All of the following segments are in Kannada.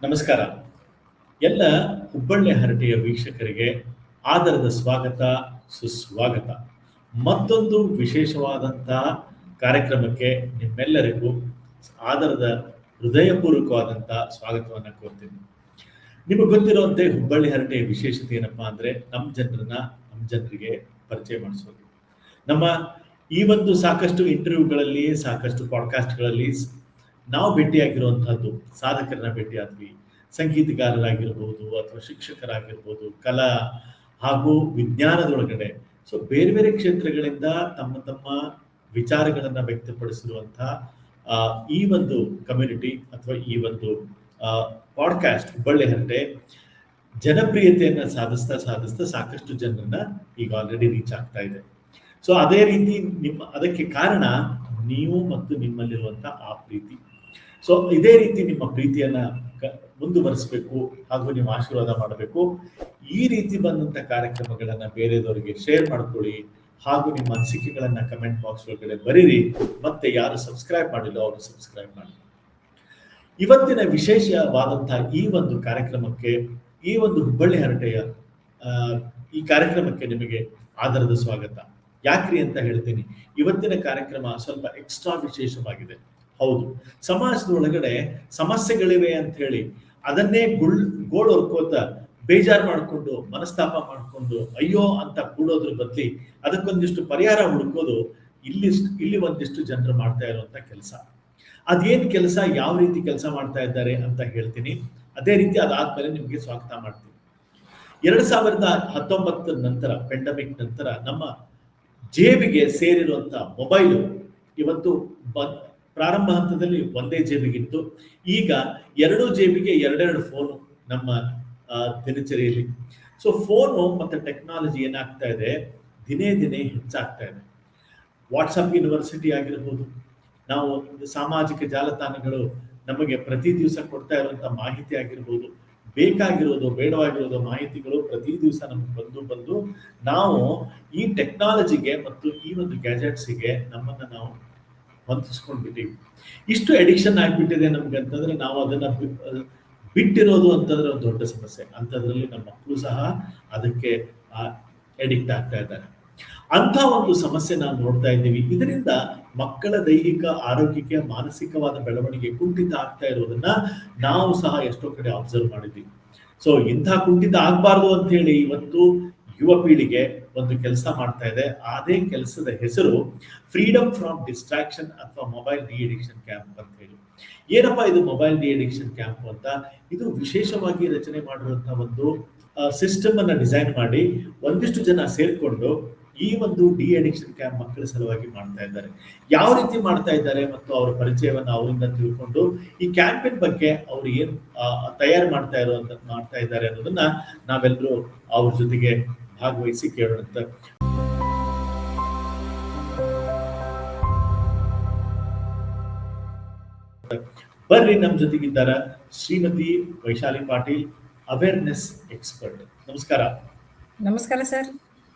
ನಮಸ್ಕಾರ. ಎಲ್ಲ ಹುಬ್ಬಳ್ಳಿ ಹರಟೆಯ ವೀಕ್ಷಕರಿಗೆ ಆದರದ ಸ್ವಾಗತ, ಸುಸ್ವಾಗತ. ಮತ್ತೊಂದು ವಿಶೇಷವಾದಂತಹ ಕಾರ್ಯಕ್ರಮಕ್ಕೆ ನಿಮ್ಮೆಲ್ಲರಿಗೂ ಆದರದ ಹೃದಯಪೂರ್ವಕವಾದಂತಹ ಸ್ವಾಗತವನ್ನು ಕೋರ್ತೀನಿ. ನಿಮಗೆ ಗೊತ್ತಿರುವಂತೆ ಹುಬ್ಬಳ್ಳಿ ಹರಟೆಯ ವಿಶೇಷತೆ ಏನಪ್ಪಾ ಅಂದ್ರೆ ನಮ್ಮ ಜನರಿಗೆ ಪರಿಚಯ ಮಾಡಿಸೋದು. ನಮ್ಮ ಈ ಒಂದು ಸಾಕಷ್ಟು ಇಂಟರ್ವ್ಯೂಗಳಲ್ಲಿ, ಸಾಕಷ್ಟು ಪಾಡ್ಕಾಸ್ಟ್ಗಳಲ್ಲಿ ನಾವು ಭೇಟಿಯಾಗಿರುವಂತಹದ್ದು ಸಾಧಕರನ್ನ ಭೇಟಿಯಾದ್ವಿ, ಸಂಗೀತಗಾರರಾಗಿರ್ಬೋದು ಅಥವಾ ಶಿಕ್ಷಕರಾಗಿರ್ಬೋದು, ಕಲಾ ಹಾಗೂ ವಿಜ್ಞಾನದೊಳಗಡೆ ಬೇರೆ ಬೇರೆ ಕ್ಷೇತ್ರಗಳಿಂದ ತಮ್ಮ ತಮ್ಮ ವಿಚಾರಗಳನ್ನ ವ್ಯಕ್ತಪಡಿಸಿರುವಂತಹ ಈ ಒಂದು ಕಮ್ಯುನಿಟಿ ಅಥವಾ ಈ ಒಂದು ಪಾಡ್ಕಾಸ್ಟ್ ಹುಬ್ಬಳ್ಳಿ ಹರಟೆ ಜನಪ್ರಿಯತೆಯನ್ನ ಸಾಧಿಸ್ತಾ ಸಾಕಷ್ಟು ಜನರನ್ನ ಈಗ ಆಲ್ರೆಡಿ ರೀಚ್ ಆಗ್ತಾ ಇದೆ. ಅದೇ ರೀತಿ ಅದಕ್ಕೆ ಕಾರಣ ನೀವು ಮತ್ತು ನಿಮ್ಮಲ್ಲಿರುವಂತಹ ಆ ಪ್ರೀತಿ. ಇದೇ ರೀತಿ ನಿಮ್ಮ ಪ್ರೀತಿಯನ್ನ ಮುಂದುವರಿಸಬೇಕು ಹಾಗೂ ನೀವು ಆಶೀರ್ವಾದ ಮಾಡಬೇಕು. ಈ ರೀತಿ ಬಂದಂತ ಕಾರ್ಯಕ್ರಮಗಳನ್ನ ಬೇರೆದವರಿಗೆ ಶೇರ್ ಮಾಡ್ಕೊಳ್ಳಿ ಹಾಗೂ ನಿಮ್ಮ ಅನಿಸಿಕೆಗಳನ್ನ ಕಮೆಂಟ್ ಬಾಕ್ಸ್ ಒಳಗಡೆ ಬರೀರಿ. ಮತ್ತೆ ಯಾರು ಸಬ್ಸ್ಕ್ರೈಬ್ ಮಾಡಿಲ್ಲ ಅವರು ಸಬ್ಸ್ಕ್ರೈಬ್ ಮಾಡಿ. ಇವತ್ತಿನ ವಿಶೇಷವಾದಂತಹ ಈ ಒಂದು ಕಾರ್ಯಕ್ರಮಕ್ಕೆ, ಈ ಒಂದು ಹುಬ್ಬಳ್ಳಿ ಹರಟೆಯ ಈ ಕಾರ್ಯಕ್ರಮಕ್ಕೆ ನಿಮಗೆ ಆದರದ ಸ್ವಾಗತ. ಯಾಕ್ರಿ ಅಂತ ಹೇಳ್ತೀನಿ. ಇವತ್ತಿನ ಕಾರ್ಯಕ್ರಮ ಸ್ವಲ್ಪ ಎಕ್ಸ್ಟ್ರಾ ವಿಶೇಷವಾಗಿದೆ. ಹೌದು, ಸಮಾಜದೊಳಗಡೆ ಸಮಸ್ಯೆಗಳಿವೆ ಅಂತ ಹೇಳಿ ಅದನ್ನೇ ಗೋಳು ಹೊರ್ಕೋತ ಬೇಜಾರು ಮಾಡಿಕೊಂಡು ಮನಸ್ತಾಪ ಮಾಡಿಕೊಂಡು ಅಯ್ಯೋ ಅಂತ ಕೂಡೋದ್ರ ಬದಲಿ ಅದಕ್ಕೊಂದಿಷ್ಟು ಪರಿಹಾರ ಹುಡುಕೋದು ಇಲ್ಲಿ ಒಂದಿಷ್ಟು ಜನರು ಮಾಡ್ತಾ ಇರುವಂತ ಕೆಲಸ. ಅದೇನ್ ಕೆಲಸ, ಯಾವ ರೀತಿ ಕೆಲಸ ಮಾಡ್ತಾ ಇದ್ದಾರೆ ಅಂತ ಹೇಳ್ತೀನಿ. ಅದೇ ರೀತಿ ಅದಾದ್ಮೇಲೆ ನಿಮ್ಗೆ ಸ್ವಾಗತ ಮಾಡ್ತೀನಿ. 2019 ನಂತರ, ಪೆಂಡಮಿಕ್ ನಂತರ ನಮ್ಮ ಜೇಬಿಗೆ ಸೇರಿರುವಂತ ಮೊಬೈಲು ಇವತ್ತು ಪ್ರಾರಂಭ ಹಂತದಲ್ಲಿ ಒಂದೇ ಜೇಬಿಗಿತ್ತು. ಈಗ 2 ಜೇಬಿಗೆ 2 ಫೋನು ನಮ್ಮ ದಿನಚರಿಯಲ್ಲಿ. ಫೋನು ಮತ್ತೆ ಟೆಕ್ನಾಲಜಿ ಏನಾಗ್ತಾ ಇದೆ, ದಿನೇ ಹೆಚ್ಚಾಗ್ತಾ ಇದೆ. ವಾಟ್ಸಪ್ ಯೂನಿವರ್ಸಿಟಿ ಆಗಿರ್ಬೋದು, ನಾವು ಸಾಮಾಜಿಕ ಜಾಲತಾಣಗಳು ನಮಗೆ ಪ್ರತಿ ದಿವಸ ಕೊಡ್ತಾ ಇರುವಂತ ಮಾಹಿತಿ ಆಗಿರ್ಬೋದು, ಬೇಕಾಗಿರೋದು ಬೇಡವಾಗಿರೋದು ಮಾಹಿತಿಗಳು ಪ್ರತಿ ದಿವಸ ನಮ್ಗೆ ಬಂದು ನಾವು ಈ ಟೆಕ್ನಾಲಜಿಗೆ ಮತ್ತು ಈ ಒಂದು ಗ್ಯಾಜೆಟ್ಸಿಗೆ ನಮ್ಮನ್ನ ನಾವು ಹೊಂದಿಸ್ಕೊಂಡ್ಬಿಟ್ಟಿವಿ. ಇಷ್ಟು ಅಡಿಕ್ಷನ್ ಆಗ್ಬಿಟ್ಟಿದೆ ನಮ್ಗೆ ಅಂತಂದ್ರೆ ನಾವು ಅದನ್ನ ಬಿಟ್ಟಿರೋದು ಅಂತಂದ್ರೆ ಒಂದು ದೊಡ್ಡ ಸಮಸ್ಯೆ. ಅಂಥದ್ರಲ್ಲಿ ನಮ್ಮ ಮಕ್ಕಳು ಸಹ ಅದಕ್ಕೆ ಅಡಿಕ್ಟ್ ಆಗ್ತಾ ಇದ್ದಾರೆ. ಅಂತ ಒಂದು ಸಮಸ್ಯೆ ನಾವು ನೋಡ್ತಾ ಇದ್ದೀವಿ. ಇದರಿಂದ ಮಕ್ಕಳ ದೈಹಿಕ ಆರೋಗ್ಯಕ್ಕೆ, ಮಾನಸಿಕವಾದ ಬೆಳವಣಿಗೆ ಕುಂಠಿತ ಆಗ್ತಾ ಇರೋದನ್ನ ನಾವು ಸಹ ಎಷ್ಟೋ ಕಡೆ ಅಬ್ಸರ್ವ್ ಮಾಡಿದ್ದೀವಿ. ಇಂಥ ಕುಂಠಿತ ಆಗ್ಬಾರ್ದು ಅಂತ ಹೇಳಿ ಇವತ್ತು ಯುವ ಪೀಳಿಗೆ ಒಂದು ಕೆಲಸ ಮಾಡ್ತಾ ಇದೆ. ಅದೇ ಕೆಲಸದ ಹೆಸರು ಫ್ರೀಡಮ್ ಫ್ರಮ್ ಡಿಸ್ಟ್ರಾಕ್ಷನ್ ಅಥವಾ ಮೊಬೈಲ್ ಡಿ ಅಡಿಕ್ಷನ್ ಕ್ಯಾಂಪ್ ಅಂತ ಹೇಳಿ. ಏನಪ್ಪಾ ಇದು ಮೊಬೈಲ್ ಡಿ ಅಡಿಕ್ಷನ್ ಕ್ಯಾಂಪ್ ಅಂತ? ಇದು ವಿಶೇಷವಾಗಿ ರಚನೆ ಮಾಡಿರುವಂತಹ ಒಂದು ಸಿಸ್ಟಮ್ ಅನ್ನ ಡಿಸೈನ್ ಮಾಡಿ ಒಂದಿಷ್ಟು ಜನ ಸೇರ್ಕೊಂಡು ಈ ಒಂದು ಡಿ ಅಡಿಕ್ಷನ್ ಕ್ಯಾಂಪ್ ಮಕ್ಕಳ ಸಲುವಾಗಿ ಮಾಡ್ತಾ ಇದ್ದಾರೆ. ಯಾವ ರೀತಿ ಮಾಡ್ತಾ ಇದ್ದಾರೆ ಮತ್ತು ಅವರ ಪರಿಚಯವನ್ನ ಅವರಿಂದ ತಿಳ್ಕೊಂಡು ಈ ಕ್ಯಾಂಪಿನ ಬಗ್ಗೆ ಅವ್ರು ಏನ್ ತಯಾರು ಮಾಡ್ತಾ ಇದ್ದಾರೆ ಅನ್ನೋದನ್ನ ನಾವೆಲ್ಲರೂ ಅವ್ರ ಜೊತೆಗೆ ಭಾಗವಹಿಸಿ ಕೇಳೋಣ. ಬರ್ರಿ, ನಮ್ ಜೊತೆಗಿದ್ದಾರ ಶ್ರೀಮತಿ ವೈಶಾಲಿ ಪಾಟೀಲ್, ಅವೇರ್ನೆಸ್ ಎಕ್ಸ್ಪರ್ಟ್. ನಮಸ್ಕಾರ. ನಮಸ್ಕಾರ ಸರ್.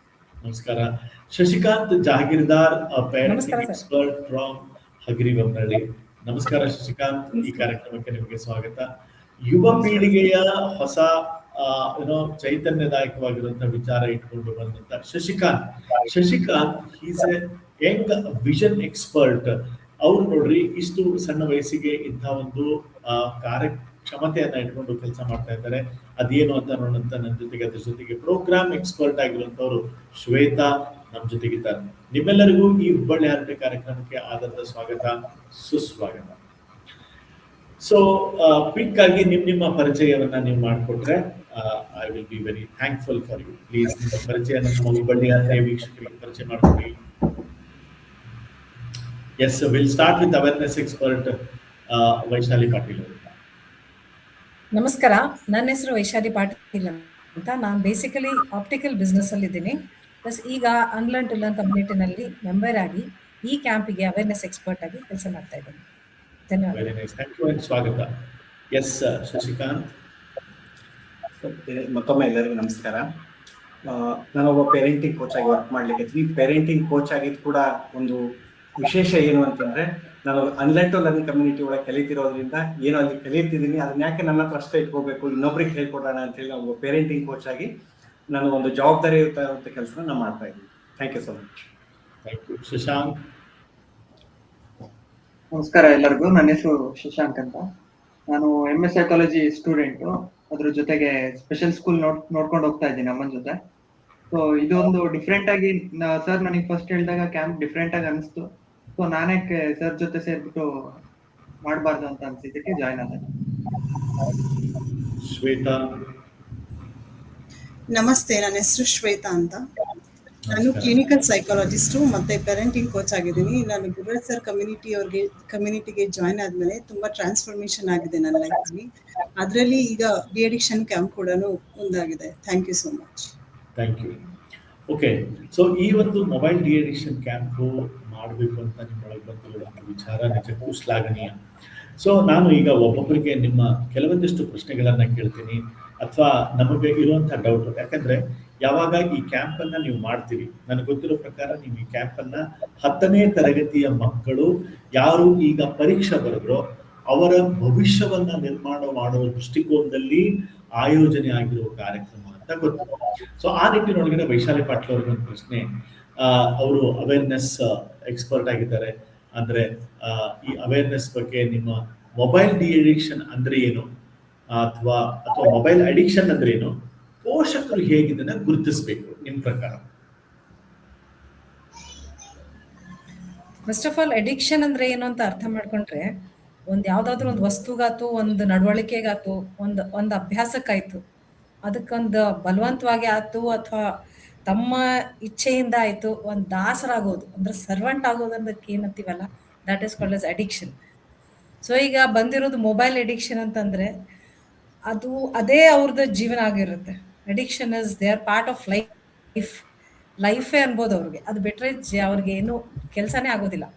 ನಮಸ್ಕಾರ. Shashikant Jagirdar, parenting expert from Hagaribommanahalli. ನಮಸ್ಕಾರ ಶಶಿಕಾಂತ್, ಈ ಕಾರ್ಯಕ್ರಮಕ್ಕೆ ನಿಮಗೆ ಸ್ವಾಗತ. ಯುವ ಪೀಳಿಗೆಯ ಹೊಸ ಚೈತನ್ಯದಾಯಕವಾಗಿರುವಂತಹ ವಿಚಾರ ಇಟ್ಕೊಂಡು ಬಂದಂತ Shashikant is a young vision expert. ಅವ್ರು ನೋಡ್ರಿ, ಇಷ್ಟು ಸಣ್ಣ ವಯಸ್ಸಿಗೆ ಇಂಥ ಒಂದು ಕಾರ್ಯಕ್ಷಮತೆಯನ್ನ ಇಟ್ಕೊಂಡು ಕೆಲಸ ಮಾಡ್ತಾ ಇದ್ದಾರೆ. ಅದೇನು ಅಂತ ನೋಡಂತ ನನ್ನ ಜೊತೆಗೆ, ಅದ್ರ ಜೊತೆಗೆ ಪ್ರೋಗ್ರಾಮ್ ಎಕ್ಸ್ಪರ್ಟ್ ಆಗಿರುವಂತವ್ರು ಶ್ವೇತಾ ನಮ್ಮ ಜೊತೆಗಿದ್ದಾರೆ. ನಿಮ್ಮೆಲ್ಲರಿಗೂ ಈ ಹುಬ್ಬಳ್ಳಿ ಹರಟೆ ಕಾರ್ಯಕ್ರಮಕ್ಕೆ ಆದರದ ಸ್ವಾಗತ, ಸುಸ್ವಾಗತ. ಕ್ವಿಕ್ ಆಗಿ ನಿಮ್ಮ ಪರಿಚಯವನ್ನ ನೀವು ಮಾಡಿಕೊಟ್ರೆ I will be very thankful for you. Please ನಿಮ್ಮ ಪರಿಚಯ ನಮ್ಮ ಹುಬ್ಬಳ್ಳಿ ಹರಟೆ ವೀಕ್ಷಕರಿಗೆ ಪರಿಚಯ ಮಾಡ್ಕೊಡಿ. Yes, will start with awareness expert Vaishali Patil. ನಮಸ್ಕಾರ, ನನ್ನ ಹೆಸರು ವೈಶಾಲಿ ಪಾಟೀಲ್ ಅಂತ. ನಾನು ಬೇಸಿಕಲಿ ಆಪ್ಟಿಕಲ್ ಬಿಸ್ನೆಸ್ ಅಲ್ಲಿ ಇದ್ದೀನಿ. ಪ್ಲಸ್ ಈಗ ಅನ್ಲರ್ನ್ ಟು ಲರ್ನ್ ಕಮ್ಯುನಿಟಿನಲ್ಲಿ ಮೆಂಬರ್ ಆಗಿ ಈ ಕ್ಯಾಂಪಿಗೆ ಅವೇರ್ನೆಸ್ ಎಕ್ಸ್ಪರ್ಟ್ ಆಗಿ ಕೆಲಸ ಮಾಡ್ತಾ ಇದ್ದೀನಿ. ಧನ್ಯವಾದ. Very nice, thank you and ಸ್ವಾಗತ. ಎಸ್ ಶಶಿಕಾಂತ್. ಮತ್ತೊಮ್ಮೆ ಎಲ್ಲರಿಗೂ ನಮಸ್ಕಾರ. ನಾನೊಬ್ಬ ಪೇರೆಂಟಿಂಗ್ ಕೋಚ್ ಆಗಿ ವರ್ಕ್ ಮಾಡ್ಲಿಕ್ಕೆ. ಪೇರೆಂಟಿಂಗ್ ಕೋಚ್ ಆಗಿದ್ದು ಕೂಡ ಒಂದು ವಿಶೇಷ ಏನು ಅಂತಂದ್ರೆ ನಾನು ಆನ್ಲೈನ್ ಟು ಲರ್ನಿಂಗ್ ಕಮ್ಯುನಿಟಿ ಒಳಗೆ ಕಲಿತಿರೋದ್ರಿಂದ ಏನು ಅಲ್ಲಿ ಕಲಿತಿದ್ದೀನಿ ಅದನ್ನ ಯಾಕೆ ನನ್ನ ಹತ್ರ ಅಷ್ಟೇ ಇಟ್ಕೋಬೇಕು, ಇನ್ನೊಬ್ರಿಗೆ ಹೇಳ್ಕೊಡೋಣ ಅಂತೇಳಿ ನಾವು ಪೇರೆಂಟಿಂಗ್ ಕೋಚ್ ಆಗಿ ನಾನು ಒಂದು ಜವಾಬ್ದಾರಿಯುತ ಕೆಲಸ ನಾನು ಮಾಡ್ತಾ ಇದ್ದೀನಿ. Thank you so much. Thank you. Shashank. ನಮಸ್ಕಾರ ಎಲ್ಲರಿಗೂ. ನನ್ನ ಹೆಸರು ಶಶಾಂಕ್ ಅಂತ. ನಾನು MS ಸೈಕಾಲಜಿ ಸ್ಟೂಡೆಂಟು, ಅದ್ರ ಜೊತೆಗೆ ಸ್ಪೆಷಲ್ ಸ್ಕೂಲ್ ನೋಡ್ಕೊಂಡು ಹೋಗ್ತಾ ಇದ್ದೀನಿ ಅಮ್ಮನ ಜೊತೆ. ಸೊ ಇದೊಂದು ಡಿಫ್ರೆಂಟ್ ಆಗಿ ಸರ್ ನನಗೆ ಫಸ್ಟ್ ಹೇಳಿದಾಗ ಕ್ಯಾಂಪ್ ಡಿಫ್ರೆಂಟ್ ಆಗಿ ಅನಿಸ್ತು. ಸೊ ನಾನೇ ಸರ್ ಜೊತೆ ಸೇರ್ಬಿಟ್ಟು ಮಾಡಬಾರ್ದು ಅಂತ ಅನ್ಸಿದ್ದಕ್ಕೆ ಜಾಯ್ನ್ ಆದೆ. ಶ್ವೇತಾ. ನಮಸ್ತೆ, ನನ್ನ ಹೆಸರು ಶ್ವೇತಾ ಅಂತ. ನಾನು ಕ್ಲಿನಿಕಲ್ ಸೈಕಾಲಜಿಸ್ಟು ಮತ್ತೆ ಪೇರೆಂಟಿಂಗ್ ಕೋಚ್ ಆಗಿದ್ದೀನಿ. ನಾನು ಗುರುರಾಜ್ ಸರ್ ಕಮ್ಯುನಿಟಿಗೆ ಜಾಯ್ನ್ ಆದ್ಮೇಲೆ ತುಂಬಾ ಟ್ರಾನ್ಸ್ಫಾರ್ಮೇಶನ್ ಆಗಿದೆ ನನ್ನ ಲೈಫಲ್ಲಿ. ಅದರಲ್ಲಿ ಈಗ ಡಿ ಅಡಿಕ್ಷನ್ ಕ್ಯಾಂಪ್ ಕೂಡ ಒಂದಾಗಿದೆ. Thank you so much. Thank you. Okay, so ಈ ಒಂದು ಮೊಬೈಲ್ ಡಿ ಅಡಿಕ್ಷನ್ ಕ್ಯಾಂಪು ಮಾಡಬೇಕು ಅಂತ ನಿಮ್ಮೊಳಗೆ ಬಂದಿರುವಂಥ ವಿಚಾರ ನಿಜಕ್ಕೂ ಶ್ಲಾಘನೀಯ. ಸೊ ನಾನು ಈಗ ಒಬ್ಬೊಬ್ಬರಿಗೆ ನಿಮ್ಮ ಕೆಲವೊಂದಿಷ್ಟು ಪ್ರಶ್ನೆಗಳನ್ನು ಕೇಳ್ತೀನಿ, ಅಥವಾ ನಮಗೆ ಇರುವಂಥ ಡೌಟ್. ಯಾಕಂದರೆ ಯಾವಾಗ ಈ ಕ್ಯಾಂಪನ್ನು ನೀವು ಮಾಡ್ತೀರಿ, ನನಗೆ ಗೊತ್ತಿರೋ ಪ್ರಕಾರ ನೀವು ಈ ಕ್ಯಾಂಪನ್ನು 10ನೇ ತರಗತಿಯ ಮಕ್ಕಳು ಯಾರು ಈಗ ಪರೀಕ್ಷೆ ಬರೆದ್ರೋ ಅವರ ಭವಿಷ್ಯವನ್ನು ನಿರ್ಮಾಣ ಮಾಡುವ ದೃಷ್ಟಿಕೋನದಲ್ಲಿ ಆಯೋಜನೆ ಆಗಿರುವ ಕಾರ್ಯಕ್ರಮ ಅಂತ ಗೊತ್ತು. ಸೊ ಆ ನಿಟ್ಟಿನೊಳಗಡೆ ವೈಶಾಲಿ ಪಾಟೀಲ್ ಅವ್ರಿಗೆ ಒಂದು ಪ್ರಶ್ನೆ. ಅವರು ಅವೇರ್ನೆಸ್ ಎಕ್ಸ್ಪರ್ಟ್ ಆಗಿದ್ದಾರೆ. ಅಂದರೆ ಈ ಅವೇರ್ನೆಸ್ ಬಗ್ಗೆ ನಿಮ್ಮ ಮೊಬೈಲ್ ಡಿ ಅಡಿಕ್ಷನ್ ಅಂದರೆ ಏನು, ಅಥವಾ ಮೊಬೈಲ್ ಅಡಿಕ್ಷನ್ ಅಂದ್ರೆ ಏನು, ಪೋಷಕರು ಹೇಗಿದ್ದನ್ನ ಗುರುತಿಸಬೇಕು ನಿಮ್ಮ ಪ್ರಕಾರ? ಫಸ್ಟ್ ಆಫ್ ಆಲ್ ಅಡಿಕ್ಷನ್ ಅಂದ್ರೆ ಏನು ಅಂತ ಅರ್ಥ ಮಾಡ್ಕೊಂಡ್ರೆ, ಯಾವ್ದಾದ್ರು ಒಂದು ವಸ್ತುಗಾತು, ಒಂದು ನಡವಳಿಕೆಗಾತು, ಒಂದು ಅಭ್ಯಾಸಕ್ಕಾಯ್ತು, ಅದಕ್ಕೊಂದು ಬಲವಂತವಾಗಿ ಆಯ್ತು ಅಥವಾ ತಮ್ಮ ಇಚ್ಛೆಯಿಂದ ಆಯ್ತು ಒಂದು ದಾಸರಾಗೋದು, ಅಂದ್ರೆ ಸರ್ವೆಂಟ್ ಆಗೋದು ಅನ್ನೋದಕ್ಕೆ ಏನಂತೀವಲ್ಲ, that is called as addiction. So ಈಗ ಬಂದಿರೋದು ಮೊಬೈಲ್ ಅಡಿಕ್ಷನ್ ಅಂತಂದ್ರೆ ಅದೇ ಅವ್ರದ್ದು ಜೀವನ ಆಗಿರುತ್ತೆ. Addiction is they are part of ಲೈಫೇ ಅನ್ಬೋದು ಅವ್ರಿಗೆ. ಅದು ಬಿಟ್ರೆ ಅವ್ರಿಗೆ ಏನು ಕೆಲಸನೇ ಆಗೋದಿಲ್ಲ.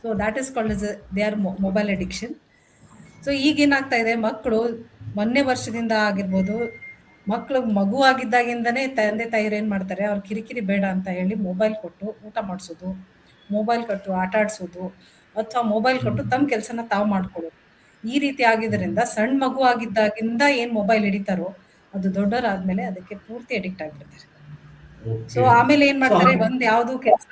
So that is called is they are mobile addiction. So ಈಗೇನಾಗ್ತಾ ಇದೆ, ಮಕ್ಕಳು ಮೊನ್ನೆ ವರ್ಷದಿಂದ ಆಗಿರ್ಬೋದು, ಮಕ್ಕಳು ಮಗು ಆಗಿದ್ದಾಗಿಂದನೇ ತಂದೆ ತಾಯಿರು ಏನು ಮಾಡ್ತಾರೆ, ಅವ್ರು ಕಿರಿಕಿರಿ ಬೇಡ ಅಂತ ಹೇಳಿ ಮೊಬೈಲ್ ಕೊಟ್ಟು ಊಟ ಮಾಡಿಸೋದು, ಮೊಬೈಲ್ ಕೊಟ್ಟು ಆಟ ಆಡಿಸೋದು, ಅಥವಾ ಮೊಬೈಲ್ ಕೊಟ್ಟು ತಮ್ಮ ಕೆಲಸನ ತಾವು ಮಾಡ್ಕೊಳ್ಳೋದು. ಈ ರೀತಿ ಆಗಿದ್ದರಿಂದ ಸಣ್ಣ ಮಗು ಆಗಿದ್ದಾಗಿಂದ ಏನ್ ಮೊಬೈಲ್ ಹಿಡಿತಾರೋ ಅದು ದೊಡ್ಡವರಾದ್ಮೇಲೆ ಅದಕ್ಕೆ ಪೂರ್ತಿ ಅಡಿಕ್ಟ್ ಆಗಿರ್ತಾರೆ. ಸೊ ಆಮೇಲೆ ಏನ್ ಮಾಡ್ತಾರೆ, ಯಾವ್ದು ಕೆಲಸ.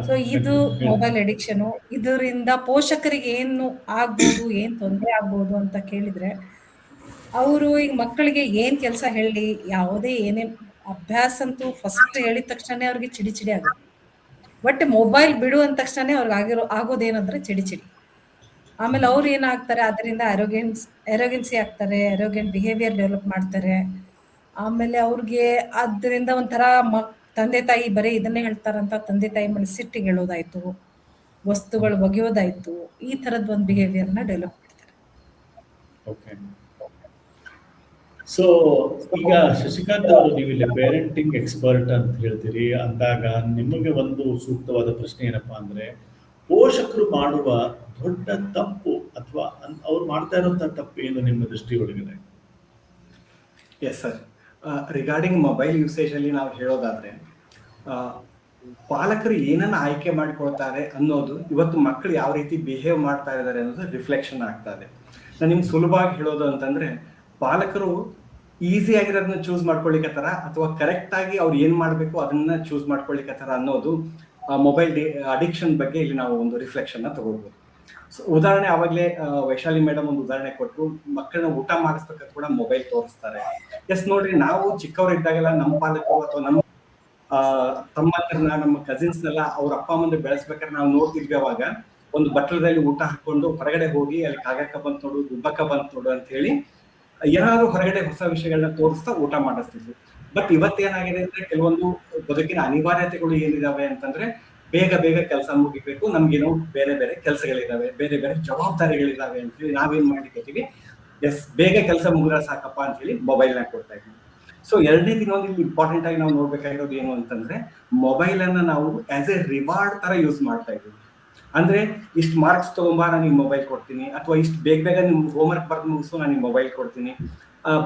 ಸೊ ಇದು ಮೊಬೈಲ್ ಅಡಿಕ್ಷನ್. ಇದರಿಂದ ಪೋಷಕರಿಗೆ ಏನು ಆಗ್ಬೋದು, ಏನ್ ತೊಂದರೆ ಆಗ್ಬೋದು ಅಂತ ಕೇಳಿದ್ರೆ, ಅವರು ಈಗ ಮಕ್ಕಳಿಗೆ ಏನ್ ಕೆಲಸ ಹೇಳಿ, ಯಾವುದೇ ಏನೇ ಅಭ್ಯಾಸ ಅಂತೂ ಫಸ್ಟ್ ಹೇಳಿದ ತಕ್ಷಣ ಅವ್ರಿಗೆ ಚಿಡಿ ಆಗುತ್ತೆ. ಬಟ್ ಮೊಬೈಲ್ ಬಿಡು ಅಂದ ತಕ್ಷಣ ಅವ್ರಿಗೆ ಆಗೋದೇನಂದ್ರೆ ಚಿಡಿ. ಆಮೇಲೆ ಅವ್ರು ಏನಾಗ್ತಾರೆ, ಅದರಿಂದ ಅರೋಗೆನ್ಸಿ ಆಗ್ತಾರೆ, ಅರೋಗೆಂಟ್ ಬಿಹೇವಿಯರ್ ಡೆವಲಪ್ ಮಾಡ್ತಾರೆ. ಆಮೇಲೆ ಅವ್ರಿಗೆ ಅದರಿಂದ ಒಂಥರ ತಂದೆ ತಾಯಿ ಬರೀ ಇದನ್ನೇ ಹೇಳ್ತಾರಂತ ತಂದೆ ತಾಯಿ ಮೇಲೆ ಸಿಟ್ಟಿಗೆ ಹೇಳೋದಾಯ್ತು, ವಸ್ತುಗಳು ಒಗೆಯೋದಾಯ್ತು, ಈ ತರದ್ ಒಂದು ಬಿಹೇವಿಯರ್ನ ಡೆವಲಪ್ ಮಾಡ್ತಾರೆ. ಓಕೆ, ಸೊ ಈಗ ಶಶಿಕಾಂತ್ ಅವರು, ನೀವು ಇಲ್ಲಿ ಪೇರೆಂಟಿಂಗ್ ಎಕ್ಸ್ಪರ್ಟ್ ಅಂತ ಹೇಳ್ತೀರಿ ಅಂದಾಗ ನಿಮಗೆ ಒಂದು ಸೂಕ್ತವಾದ ಪ್ರಶ್ನೆ ಏನಪ್ಪಾ ಅಂದ್ರೆ, ಪೋಷಕರು ಮಾಡುವ ದೊಡ್ಡ ತಪ್ಪು ಅಥವಾ ಅವ್ರು ಮಾಡ್ತಾ ಇರುವಂತಹ ತಪ್ಪು ಏನು ನಿಮ್ಮ ದೃಷ್ಟಿ ಒಳಗಡೆ? Yes sir, regarding mobile usage ಅಲ್ಲಿ ನಾವು ಹೇಳೋದಾದ್ರೆ, ಪಾಲಕರು ಏನನ್ನ ಆಯ್ಕೆ ಮಾಡಿಕೊಳ್ತಾರೆ ಅನ್ನೋದು ಇವತ್ತು ಮಕ್ಕಳು ಯಾವ ರೀತಿ ಬಿಹೇವ್ ಮಾಡ್ತಾ ಇದ್ದಾರೆ ಅನ್ನೋದು ರಿಫ್ಲೆಕ್ಷನ್ ಆಗ್ತಾ ಇದೆ. ನಾನು ನಿಮ್ಗೆ ಸುಲಭವಾಗಿ ಹೇಳೋದು ಅಂತಂದ್ರೆ, ಪಾಲಕರು ಈಸಿ ಆಗಿರೋದನ್ನ ಚೂಸ್ ಮಾಡ್ಕೊಳ್ಳಿಕತ್ತಾರ ಅಥವಾ ಕರೆಕ್ಟ್ ಆಗಿ ಅವ್ರು ಏನ್ ಮಾಡ್ಬೇಕು ಅದನ್ನ ಚೂಸ್ ಮಾಡ್ಕೊಳ್ಳಿಕತ್ತಾರ ಅನ್ನೋದು ಮೊಬೈಲ್ ಅಡಿಕ್ಷನ್ ಬಗ್ಗೆ ಇಲ್ಲಿ ನಾವು ಒಂದು ರಿಫ್ಲೆಕ್ಷನ್ ನ ತಗೊಳ್ಬೋದು. ಸೊ ಉದಾಹರಣೆ, ಆವಾಗಲೇ ವೈಶಾಲಿ ಮೇಡಮ್ ಒಂದು ಉದಾಹರಣೆ ಕೊಟ್ಟರು, ಮಕ್ಕಳನ್ನ ಊಟ ಮಾಡಿಸ್ಬೇಕಾದ್ರೆ ಕೂಡ ಮೊಬೈಲ್ ತೋರಿಸ್ತಾರೆ. ಎಸ್ ನೋಡ್ರಿ, ನಾವು ಚಿಕ್ಕವರಿದ್ದಾಗೆಲ್ಲ ನಮ್ಮ ಪಾಲಕರು ಅಥವಾ ನಮ್ಮ ತಮ್ಮಂದ್ರನ್ನ, ನಮ್ಮ ಕಸಿನ್ಸ್ನೆಲ್ಲ ಅವ್ರ ಅಪ್ಪ ಅಮ್ಮಂದ್ರೆ ಬೆಳೆಸ್ಬೇಕಾದ್ರೆ ನಾವು ನೋಡ್ತಿದ್ವಿ. ಅವಾಗ ಒಂದು ಬಟ್ಟಲದಲ್ಲಿ ಊಟ ಹಾಕೊಂಡು ಹೊರಗಡೆ ಹೋಗಿ ಅಲ್ಲಿ ಕಾಗಕ್ಕ ಬಂತ್ ನೋಡು, ಗುಬ್ಬಕ್ಕ ಬಂತ್ ನೋಡು ಅಂತ ಹೇಳಿ ಏನಾದ್ರು ಹೊರಗಡೆ ಹೊಸ ವಿಷಯಗಳನ್ನ ತೋರಿಸ್ತಾ ಊಟ ಮಾಡಿಸ್ತಿದ್ವಿ. ಬಟ್ ಇವತ್ತೇನಾಗಿದೆ ಅಂದ್ರೆ, ಕೆಲವೊಂದು ಬದುಕಿನ ಅನಿವಾರ್ಯತೆಗಳು ಏನಿದಾವೆ ಅಂತಂದ್ರೆ, ಬೇಗ ಕೆಲಸ ಮುಗಿಬೇಕು, ನಮ್ಗೇನೋ ಬೇರೆ ಕೆಲಸಗಳಿದಾವೆ, ಬೇರೆ ಜವಾಬ್ದಾರಿಗಳಿದಾವೆ ಅಂತ ಹೇಳಿ ನಾವೇನ್ ಮಾಡ್ಲಿಕ್ಕೆ ಎಸ್ ಬೇಗ ಕೆಲಸ ಮುಗಿದ್ರೆ ಸಾಕಪ್ಪ ಅಂತ ಹೇಳಿ ಮೊಬೈಲ್ನ ಕೊಡ್ತಾ ಇದ್ವಿ. ಸೊ ಎರಡನೇ ದಿನದಲ್ಲಿ ಇಂಪಾರ್ಟೆಂಟ್ ಆಗಿ ನಾವು ನೋಡ್ಬೇಕಾಗಿರೋದು ಏನು ಅಂತಂದ್ರೆ, ಮೊಬೈಲ್ ಅನ್ನ ನಾವು ಆಸ್ ಎ ರಿವಾರ್ಡ್ ತರ ಯೂಸ್ ಮಾಡ್ತಾ ಇದ್ದೀವಿ. ಅಂದ್ರೆ ಇಷ್ಟು ಮಾರ್ಕ್ಸ್ ತಗೊಂಬಾ, ನಾನು ನಿಮ್ಗೆ ಮೊಬೈಲ್ ಕೊಡ್ತೀನಿ, ಅಥವಾ ಇಷ್ಟು ಬೇಗ ನಿಮ್ ಹೋಮ್ವರ್ಕ್ ಬರ್ದು ಮುಗಿಸು, ನಾನು ನಿಮ್ಗೆ ಮೊಬೈಲ್ ಕೊಡ್ತೀನಿ,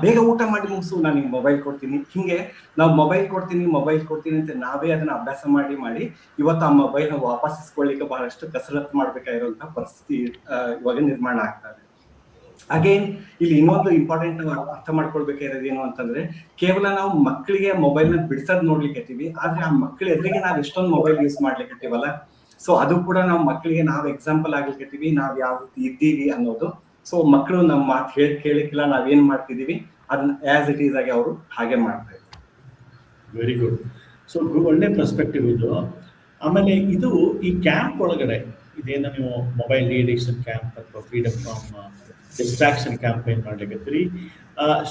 ಬೇಗ ಊಟ ಮಾಡಿ ಮುಗಿಸು, ನಾನು ನಿಮ್ಗೆ ಮೊಬೈಲ್ ಕೊಡ್ತೀನಿ. ಹಿಂಗೆ ನಾವು ಮೊಬೈಲ್ ಕೊಡ್ತೀನಿ ಅಂತ ನಾವೇ ಅದನ್ನ ಅಭ್ಯಾಸ ಮಾಡಿ ಇವತ್ತು ಆ ಮೊಬೈಲ್ನ ವಾಪಸ್ ಇಸ್ಕೊಳ್ಳಿಕ್ಕೆ ಬಹಳಷ್ಟು ಕಸರತ್ತು ಮಾಡ್ಬೇಕಾಗಿರುವಂತಹ ಪರಿಸ್ಥಿತಿ ಇವಾಗ ನಿರ್ಮಾಣ ಆಗ್ತದೆ. ಅಗೇನ್ ಇಲ್ಲಿ ಇನ್ನೊಂದು ಇಂಪಾರ್ಟೆಂಟ್ ಅರ್ಥ ಮಾಡ್ಕೊಳ್ಬೇಕಾಗಿರೋದು ಏನು ಅಂತಂದ್ರೆ, ಕೇವಲ ನಾವು ಮಕ್ಕಳಿಗೆ ಮೊಬೈಲ್ ನ ಬಿಡಿಸೋದ್ ನೋಡ್ಲಿಕ್ಕತ್ತೀವಿ, ಆದ್ರೆ ಆ ಮಕ್ಕಳ ಎದುರಿಗೆ ನಾವ್ ಎಷ್ಟೊಂದು ಮೊಬೈಲ್ ಯೂಸ್ ಮಾಡ್ಲಿಕ್ಕತ್ತೀವಲ್ಲ, ಸೊ ಅದು ಕೂಡ ನಾವು ಮಕ್ಕಳಿಗೆ ನಾವು ಎಕ್ಸಾಂಪಲ್ ಆಗ್ಲಿಕ್ಕತ್ತೀವಿ, ನಾವ್ ಯಾವ ರೀತಿ ಇದ್ದೀವಿ ಅನ್ನೋದು. ಸೊ ಮಕ್ಕಳು ನಮ್ಮ ಮಾತು ಕೇಳಿಕ್ಕಿಲ್ಲ, ನಾವೇನ್ ಮಾಡ್ತಿದೀವಿ ಅದನ್ನ ಆಸ್ ಇಟ್ ಈಸ್ ಆಗಿ ಅವರು ಹಾಗೆ ಮಾಡ್ತಾ ಇದ್ದಾರೆ. Very good. ಸೊ ಒಳ್ಳೆ ಪರ್ಸ್ಪೆಕ್ಟಿವ್ ಇದು. ಆಮೇಲೆ ಇದು ಈ ಕ್ಯಾಂಪ್ ಒಳಗಡೆ ಇದೇನು ನೀವು ಮೊಬೈಲ್ ಡಿಅಡಿಕ್ಷನ್ ಕ್ಯಾಂಪ್ ಅಥವಾ ಫ್ರೀಡಮ್ ಫ್ರಮ್ ಡಿಸ್ಟ್ರಾಕ್ಷನ್ ಕ್ಯಾಂಪೇನ್ ಮಾಡ್ಲಿಕ್ಕತ್ತೀರಿ,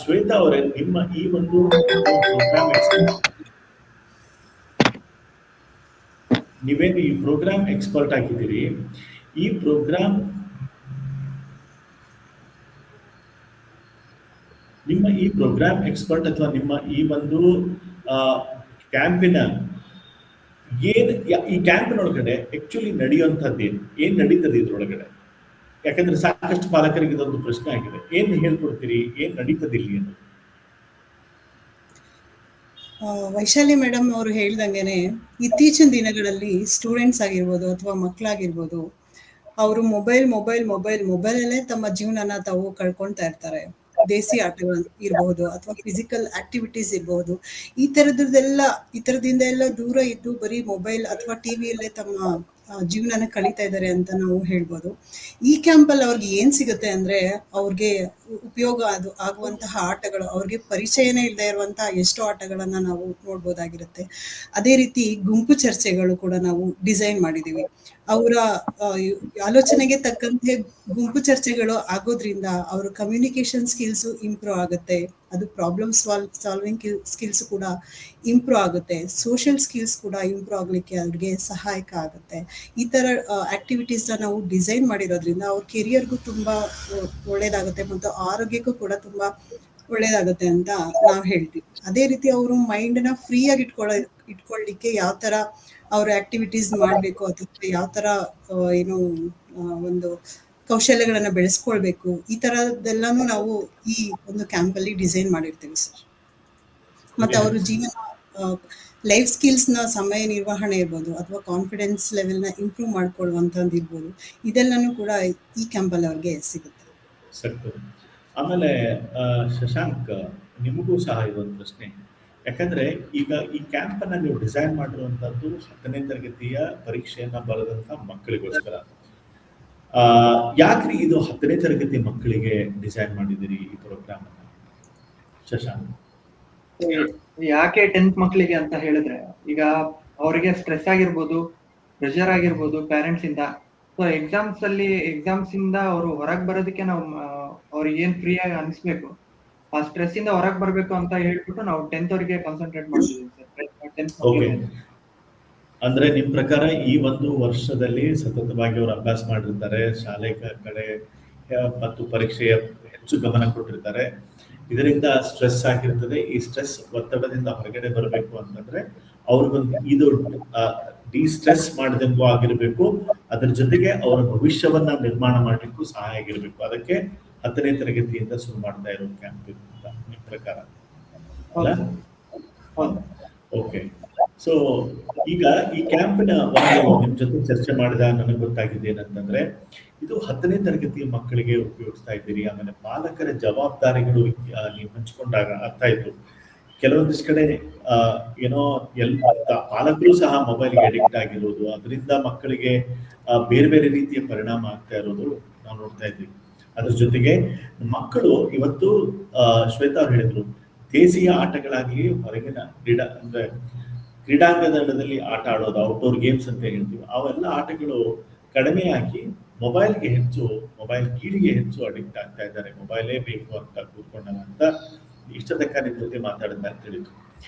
ಶ್ವೇತಾ ಅವರೇ, ನಿಮ್ಮ ಈ ಒಂದು ನೀವೇನು ಈ ಪ್ರೋಗ್ರಾಮ್ ಎಕ್ಸ್ಪರ್ಟ್ ಆಗಿದ್ದೀರಿ, ಈ ಪ್ರೋಗ್ರಾಮ್ ನಿಮ್ಮ ಈ ಪ್ರೋಗ್ರಾಮ್ ಎಕ್ಸ್ಪರ್ಟ್ ಅಥವಾ ನಿಮ್ಮ ಈ ಒಂದು ಕ್ಯಾಂಪಿನ ಈ ಕ್ಯಾಂಪಿನೊಳಗಡೆ ಆಕ್ಚುಲಿ ನಡೆಯುವಂಥದ್ದು ಏನ್ ನಡೀತದೆ ಇದ್ರೊಳಗಡೆ? ಯಾಕಂದ್ರೆ ಸಾಕಷ್ಟು ಪಾಲಕರಿಗೆ ಇದೊಂದು ಪ್ರಶ್ನೆ ಆಗಿದೆ, ಏನ್ ಹೇಳ್ಕೊಡ್ತೀರಿ, ಏನ್ ನಡೀತದೆ ಇಲ್ಲಿ ಅನ್ನೋದು? ವೈಶಾಲಿ ಮೇಡಮ್ ಅವರು ಹೇಳ್ದಂಗೆನೆ ಇತ್ತೀಚಿನ ದಿನಗಳಲ್ಲಿ ಸ್ಟೂಡೆಂಟ್ಸ್ ಆಗಿರ್ಬೋದು ಅಥವಾ ಮಕ್ಕಳಾಗಿರ್ಬೋದು, ಅವರು ಮೊಬೈಲಲ್ಲೇ ತಮ್ಮ ಜೀವನನ ತಾವು ಕಳ್ಕೊಳ್ತಾ ಇರ್ತಾರೆ. ದೇಸಿ ಆಟಗಳು ಇರಬಹುದು ಅಥವಾ ಫಿಸಿಕಲ್ ಆಕ್ಟಿವಿಟೀಸ್ ಇರಬಹುದು, ಈ ತರದಿಂದ ಎಲ್ಲ ದೂರ ಇದ್ದು ಬರೀ ಮೊಬೈಲ್ ಅಥವಾ ಟಿವಿಯಲ್ಲೇ ತಮ್ಮ ಜೀವನನ ಕಳೀತಾ ಇದ್ದಾರೆ ಅಂತ ನಾವು ಹೇಳ್ಬೋದು. ಈ ಕ್ಯಾಂಪಲ್ಲಿ ಅವ್ರಿಗೆ ಏನ್ ಸಿಗುತ್ತೆ ಅಂದ್ರೆ, ಅವ್ರಿಗೆ ಉಪಯೋಗ ಆಗುವಂತಹ ಆಟಗಳು, ಅವ್ರಿಗೆ ಪರಿಚಯನೇ ಇಲ್ಲದೆ ಇರುವಂತಹ ಎಷ್ಟೋ ಆಟಗಳನ್ನ ನಾವು ನೋಡ್ಬೋದಾಗಿರುತ್ತೆ. ಅದೇ ರೀತಿ ಗುಂಪು ಚರ್ಚೆಗಳು ಕೂಡ ನಾವು ಡಿಸೈನ್ ಮಾಡಿದೀವಿ. ಅವರ ಆಲೋಚನೆಗೆ ತಕ್ಕಂತೆ ಗುಂಪು ಚರ್ಚೆಗಳು ಆಗೋದ್ರಿಂದ ಅವರ ಕಮ್ಯುನಿಕೇಶನ್ ಸ್ಕಿಲ್ಸ್ ಇಂಪ್ರೂವ್ ಆಗುತ್ತೆ, ಅದು ಪ್ರಾಬ್ಲಮ್ ಸಾಲ್ವಿಂಗ್ ಸ್ಕಿಲ್ಸ್ ಕೂಡ ಇಂಪ್ರೂವ್ ಆಗುತ್ತೆ, ಸೋಷಿಯಲ್ ಸ್ಕಿಲ್ಸ್ ಕೂಡ ಇಂಪ್ರೂವ್ ಆಗ್ಲಿಕ್ಕೆ ಅವ್ರಿಗೆ ಸಹಾಯಕ ಆಗುತ್ತೆ. ಈ ತರ ಆಕ್ಟಿವಿಟೀಸ್ ನಾವು ಡಿಸೈನ್ ಮಾಡಿರೋದ್ರಿಂದ ಅವ್ರ ಕೆರಿಯರ್ಗೂ ತುಂಬಾ ಒಳ್ಳೇದಾಗುತ್ತೆ ಮತ್ತು ಆರೋಗ್ಯಕ್ಕೂ ಕೂಡ ತುಂಬಾ ಒಳ್ಳೇದಾಗುತ್ತೆ ಅಂತ ನಾವು ಹೇಳ್ತೀವಿ. ಅದೇ ರೀತಿ ಅವರು ಮೈಂಡ್ ನ ಫ್ರೀ ಆಗಿ ಇಟ್ಕೊಳ್ಳಿಕ್ಕೆ ಯಾವ ತರ ಅವ್ರ ಆಕ್ಟಿವಿಟೀಸ್ ಮಾಡ್ಬೇಕು ಅಥವಾ ಯಾವ ತರ ಏನು ಒಂದು ಕೌಶಲ್ಯಗಳನ್ನ ಬೆಳೆಸ್ಕೊಳ್ಬೇಕು, ಈ ತರದೆಲ್ಲಾನು ನಾವು ಈ ಒಂದು ಕ್ಯಾಂಪ್ ಅಲ್ಲಿ ಡಿಸೈನ್ ಮಾಡಿರ್ತೀವಿ ಸರ್. ಮತ್ತೆ ಅವರು ಜೀವನ ಲೈಫ್ ಸ್ಕಿಲ್ಸ್ ನ ಸಮಯ ನಿರ್ವಹಣೆ ಇರ್ಬೋದು ಅಥವಾ ಕಾನ್ಫಿಡೆನ್ಸ್ ಲೆವೆಲ್ ನ ಇಂಪ್ರೂವ್ ಮಾಡ್ಕೊಳ್ಳುವಂತದ್ದು ಇರ್ಬೋದು, ಇದೆಲ್ಲಾನು ಕೂಡ ಈ ಕ್ಯಾಂಪ್ ಅಲ್ಲಿ ಅವ್ರಿಗೆ ಸಿಗುತ್ತೆ. ಆಮೇಲೆ ಶಶಾಂಕ್, ನಿಮಗೂ ಸಹ ಇದೊಂದು ಪ್ರಶ್ನೆ. ಯಾಕಂದ್ರೆ ಈಗ ಈ ಕ್ಯಾಂಪ್ ಅನ್ನ ನೀವು ಡಿಸೈನ್ ಮಾಡಿರುವಂತದ್ದು 10ನೇ ತರಗತಿಯ ಪರೀಕ್ಷೆಯನ್ನ ಬರೆದಂತ ಮಕ್ಕಳಿಗೋಸ್ಕರ. ಯಾಕ್ರಿ ಇದು 10ನೇ ತರಗತಿ ಮಕ್ಕಳಿಗೆ ಡಿಸೈನ್ ಮಾಡಿದಿರಿ ಈ ಪ್ರೋಗ್ರಾಮ್ ಅನ್ನ, ಶಶಾಂಕ್? ಯಾಕೆ 10th ಮಕ್ಕಳಿಗೆ ಅಂತ ಹೇಳಿದ್ರೆ, ಈಗ ಅವರಿಗೆ ಸ್ಟ್ರೆಸ್ ಆಗಿರ್ಬೋದು, ಪ್ರೆಷರ್ ಆಗಿರ್ಬೋದು ಪೇರೆಂಟ್ಸ್ ಇಂದ. ಸೊ ಎಕ್ಸಾಮ್ಸ್ ಇಂದ ಅವರು ಹೊರಗೆ ಬರೋದಕ್ಕೆ ನಾವು ಅವ್ರಿಗೆ ಏನ್ ಫ್ರೀ ಆಗಿ ಅನಿಸ್ಬೇಕು, ಆ ಸ್ಟ್ರೆಸ್ ಇಂದ ಹೊರಗೆ ಬರ್ಬೇಕು ಅಂತ ಹೇಳ್ಬಿಟ್ಟು ನಾವು 10th ಅವರಿಗೆ ಕಾನ್ಸಂಟ್ರೇಟ್ ಮಾಡ್ತೀವಿ ಸರ್. ಅಂದ್ರೆ ನಿಮ್ ಪ್ರಕಾರ ಈ ಒಂದು ವರ್ಷದಲ್ಲಿ ಸತತವಾಗಿ ಅವರು ಅಭ್ಯಾಸ ಮಾಡಿರ್ತಾರೆ, ಶಾಲೆ ಕಡೆ ಮತ್ತು ಪರೀಕ್ಷೆಯ ಹೆಚ್ಚು ಗಮನ ಕೊಟ್ಟಿರ್ತಾರೆ, ಇದರಿಂದ ಸ್ಟ್ರೆಸ್ ಆಗಿರ್ತದೆ. ಈ ಸ್ಟ್ರೆಸ್ ಒತ್ತಡದಿಂದ ಹೊರಗಡೆ ಬರಬೇಕು ಅಂತಂದ್ರೆ ಅವ್ರಿಗೊಂದು ಇದು ಡಿಸ್ಟ್ರೆಸ್ ಮಾಡಿದಂಗೂ ಆಗಿರ್ಬೇಕು, ಅದ್ರ ಜೊತೆಗೆ ಅವರ ಭವಿಷ್ಯವನ್ನ ನಿರ್ಮಾಣ ಮಾಡ್ಲಿಕ್ಕೂ ಸಹಾಯ ಆಗಿರ್ಬೇಕು. ಅದಕ್ಕೆ 10ನೇ ತರಗತಿಯಿಂದ ಶುರು ಮಾಡ್ತಾ ಇರೋ ಕ್ಯಾಂಪ್ ಅಂತ ನಿಮ್ ಪ್ರಕಾರ ಅಲ್ಲ? ಓಕೆ. ಸೊ ಈಗ ಈ ಕ್ಯಾಂಪಿನ ನಿಮ್ ಜೊತೆ ಚರ್ಚೆ ಮಾಡಿದ ನನಗೆ ಗೊತ್ತಾಗಿದೆ ಏನಂತಂದ್ರೆ, ಇದು 10ನೇ ತರಗತಿಯ ಮಕ್ಕಳಿಗೆ ಉಪಯೋಗಿಸ್ತಾ ಇದ್ದೀರಿ. ಆಮೇಲೆ ಪಾಲಕರ ಜವಾಬ್ದಾರಿಗಳು ನೀವು ಹಂಚ್ಕೊಂಡಾಗ ಅರ್ಥ ಆಯ್ತು. ಕೆಲವೊಂದಿಷ್ಟು ಕಡೆ ಏನೋ ಪಾಲಕರು ಸಹ ಮೊಬೈಲ್ಗೆ ಅಡಿಕ್ಟ್ ಆಗಿರೋದು, ಅದರಿಂದ ಮಕ್ಕಳಿಗೆ ಬೇರೆ ಬೇರೆ ರೀತಿಯ ಪರಿಣಾಮ ಆಗ್ತಾ ಇರೋದು ನಾವು ನೋಡ್ತಾ ಇದ್ದೀವಿ. ಅದ್ರ ಜೊತೆಗೆ ಮಕ್ಕಳು ಇವತ್ತು ಶ್ವೇತಾ ಅವ್ರು ಹೇಳಿದ್ರು, ದೇಶೀಯ ಆಟಗಳಾಗಿ ಹೊರಗಿನ ಕ್ರೀಡಾಂಗಣದಲ್ಲಿ ಆಟ ಆಡೋದು, ಔಟ್ಡೋರ್ ಗೇಮ್ಸ್ ಅಂತ ಹೇಳ್ತೀವಿ, ಅವೆಲ್ಲ ಆಟಗಳು ಕಡಿಮೆಯಾಗಿ ಮೊಬೈಲ್ ಕೀಳಿಗೆ ಹೆಚ್ಚು ಅಡಿಕ್ಟ್ ಆಗ್ತಾ ಇದ್ದಾರೆ. ಮೊಬೈಲೇ ಬೇಕು ಅಂತ ಕೂತ್ಕೊಂಡಾಗ ಅಂತ ಇಷ್ಟ ತನಕ ನಿಮ್ಮ ಜೊತೆ ಮಾತಾಡಿದ ತಿಳಿತು.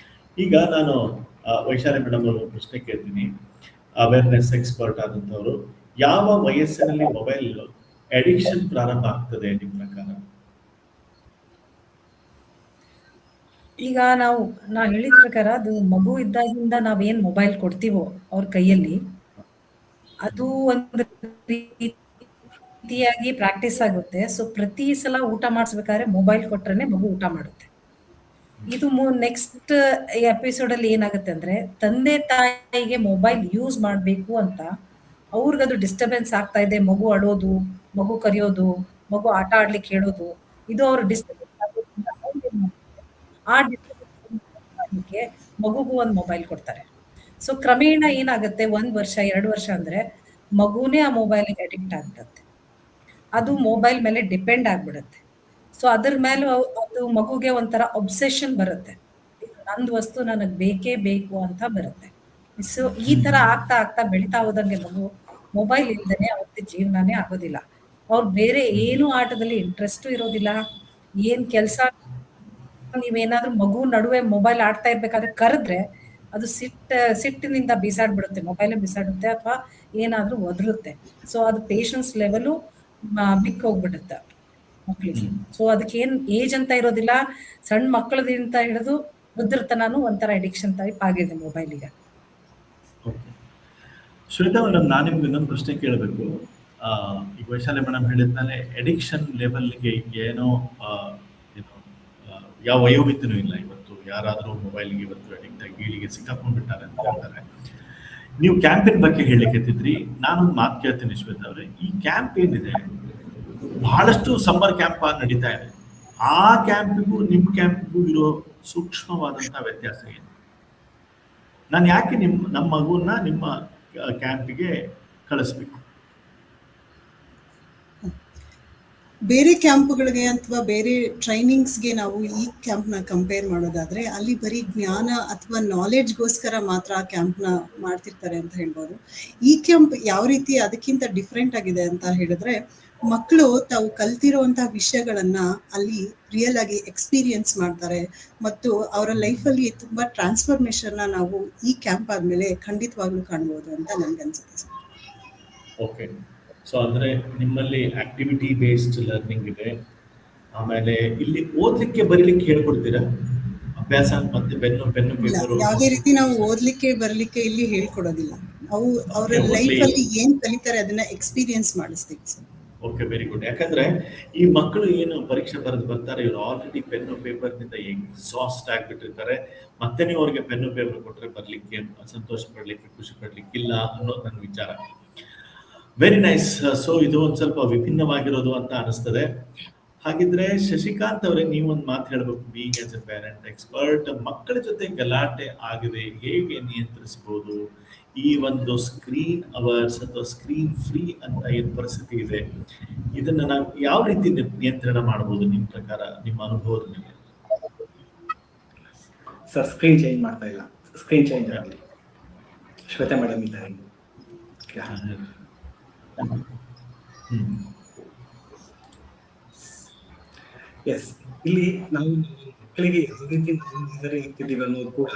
ಈಗ ನಾನು ವೈಶಾಲಿ ಮೇಡಮ್ ಅವರು ಪ್ರಶ್ನೆ ಕೇಳ್ತೀನಿ, ಅವೇರ್ನೆಸ್ ಎಕ್ಸ್ಪರ್ಟ್ ಆದಂಥವ್ರು, ಯಾವ ವಯಸ್ಸಿನಲ್ಲಿ ಮೊಬೈಲ್ ಅಡಿಕ್ಷನ್ ಪ್ರಾರಂಭ ಆಗ್ತದೆ ನಿಮ್ಮ ಪ್ರಕಾರ? ಈಗ ನಾ ಹೇಳಿದ ಪ್ರಕಾರ ಅದು ಮಗು ಇದ್ದಾಗಿಂದ ನಾವೇನ್ ಮೊಬೈಲ್ ಕೊಡ್ತೀವೋ ಅವ್ರ ಕೈಯಲ್ಲಿ, ಅದು ಒಂದು ರೀತಿಯಾಗಿ ಪ್ರಾಕ್ಟೀಸ್ ಆಗುತ್ತೆ. ಸೊ ಪ್ರತಿ ಸಲ ಊಟ ಮಾಡಿಸ್ಬೇಕಾದ್ರೆ ಮೊಬೈಲ್ ಕೊಟ್ರೇನೆ ಮಗು ಊಟ ಮಾಡುತ್ತೆ. ಇದು ನೆಕ್ಸ್ಟ್ ಎಪಿಸೋಡಲ್ಲಿ ಏನಾಗುತ್ತೆ ಅಂದ್ರೆ, ತಂದೆ ತಾಯಿಗೆ ಮೊಬೈಲ್ ಯೂಸ್ ಮಾಡಬೇಕು ಅಂತ ಅವ್ರಿಗದು ಡಿಸ್ಟರ್ಬೆನ್ಸ್ ಆಗ್ತಾ ಇದೆ. ಮಗು ಅಳೋದು, ಮಗು ಕರೆಯೋದು, ಮಗು ಆಟ ಆಡ್ಲಿಕ್ಕೆ ಹೇಳೋದು, ಇದು ಅವ್ರ ಡಿಸ್ಟರ್ಬೆನ್ಸ್ ಆಗೋದ್ರಿಂದ ಅವ್ರೇನ್ ಮಾಡ್ತಾರೆ, ಆ ಡಿಸ್ಟರ್ಬೆನ್ಸ್ ಮಗುಗೂ ಒಂದು ಮೊಬೈಲ್ ಕೊಡ್ತಾರೆ. ಸೊ ಕ್ರಮೇಣ ಏನಾಗುತ್ತೆ, 1 ವರ್ಷ 2 ವರ್ಷ ಅಂದ್ರೆ ಮಗುನೇ ಆ ಮೊಬೈಲ್ಗೆ ಅಡಿಕ್ಟ್ ಆಗ್ಬಿಡುತ್ತೆ. ಅದು ಮೊಬೈಲ್ ಮೇಲೆ ಡಿಪೆಂಡ್ ಆಗ್ಬಿಡುತ್ತೆ. ಸೊ ಅದ್ರ ಮೇಲೆ ಅದು ಮಗುಗೆ ಒಂಥರ ಒಬ್ಸೆಷನ್ ಬರುತ್ತೆ. ಇದು ನಂದು ವಸ್ತು ನನಗೆ ಬೇಕೇ ಬೇಕು ಅಂತ ಬರುತ್ತೆ. ಸೊ ಈ ತರ ಆಗ್ತಾ ಆಗ್ತಾ ಬೆಳಿತಾ ಹೋದಂಗೆ ಮಗು ಮೊಬೈಲ್ ಇಲ್ದೇನೆ ಅವ್ರದ್ದು ಜೀವನನೇ ಆಗೋದಿಲ್ಲ. ಅವ್ರು ಬೇರೆ ಏನು ಆಟದಲ್ಲಿ ಇಂಟ್ರೆಸ್ಟು ಇರೋದಿಲ್ಲ. ಏನ್ ಕೆಲಸ ನೀವೇನಾದ್ರೂ ಮಗು ನಡುವೆ ಮೊಬೈಲ್ ಆಡ್ತಾ ಇರ್ಬೇಕಾದ್ರೆ ಕರೆದ್ರೆ ಅದು ಸಿಟ್ಟಿನಿಂದ ಬಿಸಾಡ್ಬಿಡುತ್ತೆ, ಮೊಬೈಲ್ ಬಿಸಾಡುತ್ತೆ ಅಥವಾ ಏನಾದ್ರೂ ಒದರುತ್ತೆ. ಸೊ ಅದು ಪೇಷನ್ಸ್ ಲೆವೆಲು ಬಿಕ್ ಹೋಗ್ಬಿಡುತ್ತೆ ಮಕ್ಳಿಗೆ. ಸೊ ಅದಕ್ಕೆ ಏನ್ ಏಜ್ ಅಂತ ಇರೋದಿಲ್ಲ. ಸಣ್ಣ ಮಕ್ಕಳದಿಂದ ಹಿಡಿದು ವೃದ್ಧರ್ತನಾನು ಒಂಥರ ಅಡಿಕ್ಷನ್ ಟೈಪ್ ಆಗಿದೆ ಮೊಬೈಲಿಗೆ. ಓಕೆ. ಶ್ವೇತಾ ಮೇಡಮ್, ನಾನು ನಿಮ್ಗೆ ಇನ್ನೊಂದು ಪ್ರಶ್ನೆ ಕೇಳಬೇಕು. ಈಗ ವೈಶಾಲಿ ಮೇಡಮ್ ಹೇಳಿದ್ಮೇಲೆ ಎಡಿಕ್ಷನ್ ಲೆವೆಲ್ಗೆ ಏನೋ ಏನು ಯಾವ ವಯೋಮಿತಿನೂ ಇಲ್ಲ. ಇವತ್ತು ಯಾರಾದರೂ ಮೊಬೈಲ್ಗೆ ಇವತ್ತು ಅಡಿಕ್ಟ್ ಆಗಿ ಗೀಳಿಗೆ ಸಿಕ್ಕಾಕೊಂಡ್ಬಿಟ್ಟಾರೆ ಅಂತ ಹೇಳ್ತಾರೆ. ನೀವು ಕ್ಯಾಂಪೇನ್ ಬಗ್ಗೆ ಹೇಳಿಕೆತ್ತಿದ್ರಿ. ನಾನೊಂದು ಮಾತು ಕೇಳ್ತೀನಿ ಶ್ವೇತಾ ಅವರೇ, ಈ ಕ್ಯಾಂಪ್ ಏನಿದೆ ಬಹಳಷ್ಟು ಸಮ್ಮರ್ ಕ್ಯಾಂಪ್ ನಡೀತಾ ಇದೆ. ಆ ಕ್ಯಾಂಪಿಗೂ ನಿಮ್ಮ ಕ್ಯಾಂಪಿಗೂ ಇರೋ ಸೂಕ್ಷ್ಮವಾದಂತಹ ವ್ಯತ್ಯಾಸ ಏನು? ನಾನು ಯಾಕೆ ನಮ್ಮ ಮಗುವನ್ನ ನಿಮ್ಮ ಕ್ಯಾಂಪಿಗೆ ಕಳಿಸ್ಬೇಕು? ಬೇರೆ ಕ್ಯಾಂಪ್ಗಳಿಗೆ ಅಥವಾ ಬೇರೆ ಟ್ರೈನಿಂಗ್ಸ್ಗೆ ನಾವು ಈ ಕ್ಯಾಂಪ್ನ ಕಂಪೇರ್ ಮಾಡೋದಾದ್ರೆ, ಅಲ್ಲಿ ಬರೀ ಜ್ಞಾನ ಅಥವಾ ನಾಲೆಡ್ಜ್ಗೋಸ್ಕರ ಮಾತ್ರ ಆ ಕ್ಯಾಂಪ್ನ ಮಾಡ್ತಿರ್ತಾರೆ ಅಂತ ಹೇಳ್ಬೋದು. ಈ ಕ್ಯಾಂಪ್ ಯಾವ ರೀತಿ ಅದಕ್ಕಿಂತ ಡಿಫ್ರೆಂಟ್ ಆಗಿದೆ ಅಂತ ಹೇಳಿದ್ರೆ, ಮಕ್ಕಳು ತಾವು ಕಲ್ತಿರುವಂತಹ ವಿಷಯಗಳನ್ನ ಅಲ್ಲಿ ರಿಯಲ್ ಆಗಿ ಎಕ್ಸ್ಪೀರಿಯನ್ಸ್ ಮಾಡ್ತಾರೆ ಮತ್ತು ಅವರ ಲೈಫಲ್ಲಿ ತುಂಬಾ ಟ್ರಾನ್ಸ್ಫಾರ್ಮೇಶನ್ ನಾವು ಈ ಕ್ಯಾಂಪ್ ಆದ್ಮೇಲೆ ಖಂಡಿತವಾಗ್ಲೂ ಕಾಣ್ಬೋದು ಅಂತ ನನ್ಗನ್ಸುತ್ತೆ ಸರ್. ಓಕೆ. ಸೊ ಅಂದ್ರೆ ನಿಮ್ಮಲ್ಲಿ ಆಕ್ಟಿವಿಟಿ ಬೇಸ್ಡ್ ಲರ್ನಿಂಗ್ ಇದೆ. ಆಮೇಲೆ ಇಲ್ಲಿ ಓದ್ಲಿಕ್ಕೆ ಬರೀಲಿಕ್ಕೆ ಹೇಳ್ಕೊಡ್ತೀರಾ? ಅಭ್ಯಾಸ ಮತ್ತೆ ಪೆನ್ನು ಇಲ್ಲ, ಪೇಪರು? ಯಾವುದೇ ರೀತಿ ನಾವು ಓದ್ಲಿಕ್ಕೆ ಬರ್ಲಿಕ್ಕೆ ಇಲ್ಲಿ ಹೇಳ್ಕೊಡೋದಿಲ್ಲ. ಅವು ಅವರ ಲೈಫಲ್ಲಿ ಏನ್ ಕಲಿತಾರೆ ಅದನ್ನ ಎಕ್ಸ್ಪೀರಿಯನ್ಸ್ ಮಾಡಿಸ್ತೀವಿ ಸರ್. Okay, very good. ಯಾಕಂದ್ರೆ ಈ ಮಕ್ಕಳು ಏನು ಪರೀಕ್ಷೆ ಬರೆದು ಬರ್ತಾರೆ, ಇವರು ಆಲ್ರೆಡಿ ಪೆನ್ನು ಪೇಪರ್ನಿಂದ ಎಕ್ಸಾಸ್ಟ್ ಆಗಿಬಿಟ್ಟಿರ್ತಾರೆ. ಮತ್ತೆ ನೀವು ಅವ್ರಿಗೆ ಪೆನ್ನು ಪೇಪರ್ ಕೊಟ್ಟರೆ ಬರ್ಲಿಕ್ಕೆ, ಸಂತೋಷ ಪಡ್ಲಿಕ್ಕೆ, ಖುಷಿ ಪಡ್ಲಿಕ್ಕಿಲ್ಲ ಅನ್ನೋದು ನನ್ನ ವಿಚಾರ. Very nice. ಸೊ ಇದು ಒಂದು ಸ್ವಲ್ಪ ವಿಭಿನ್ನವಾಗಿರೋದು ಅಂತ ಅನಿಸ್ತದೆ. ಹಾಗಿದ್ರೆ ಶಶಿಕಾಂತ್ ಅವರೇ, ನೀವೊಂದು ಮಾತು ಹೇಳಬೇಕು. Being as A parent expert, ಮಕ್ಕಳ ಜೊತೆ ಗಲಾಟೆ ಆಗದೆ ಹೇಗೆ ನಿಯಂತ್ರಿಸಬಹುದು? ಈ ಒಂದು ಸ್ಕ್ರೀನ್ ಅವರ್ಸ್ ಅಥವಾ ಸ್ಕ್ರೀನ್ ಫ್ರೀ ಅಂತ ಏನು ಪರಿಸ್ಥಿತಿ ಇದೆ, ಇದನ್ನ ನಾವು ಯಾವ ರೀತಿ ನಿಯಂತ್ರಣ ಮಾಡಬಹುದು ನಿಮ್ಮ ಪ್ರಕಾರ, ನಿಮ್ಮ ಅನುಭವದ ಮೇಲೆ? ಸರ್, ಸ್ಕ್ರೀನ್ ಚೇಂಜ್ ಮಾಡ್ತಾ ಇಲ್ಲ. ಸ್ಕ್ರೀನ್ ಚೇಂಜ್ ಆಗಲಿ. ಶ್ವೇತಾ ಮೇಡಮ್ ಇದ್ದಾರೆ. ಎಸ್, ಇಲ್ಲಿ ನಾವು ಮಕ್ಕಳಿಗೆ ಯಾವ ರೀತಿ ಮಾದರಿ ಆಗ್ತಿದ್ದೀವಿ ಅನ್ನೋದು ಕೂಡ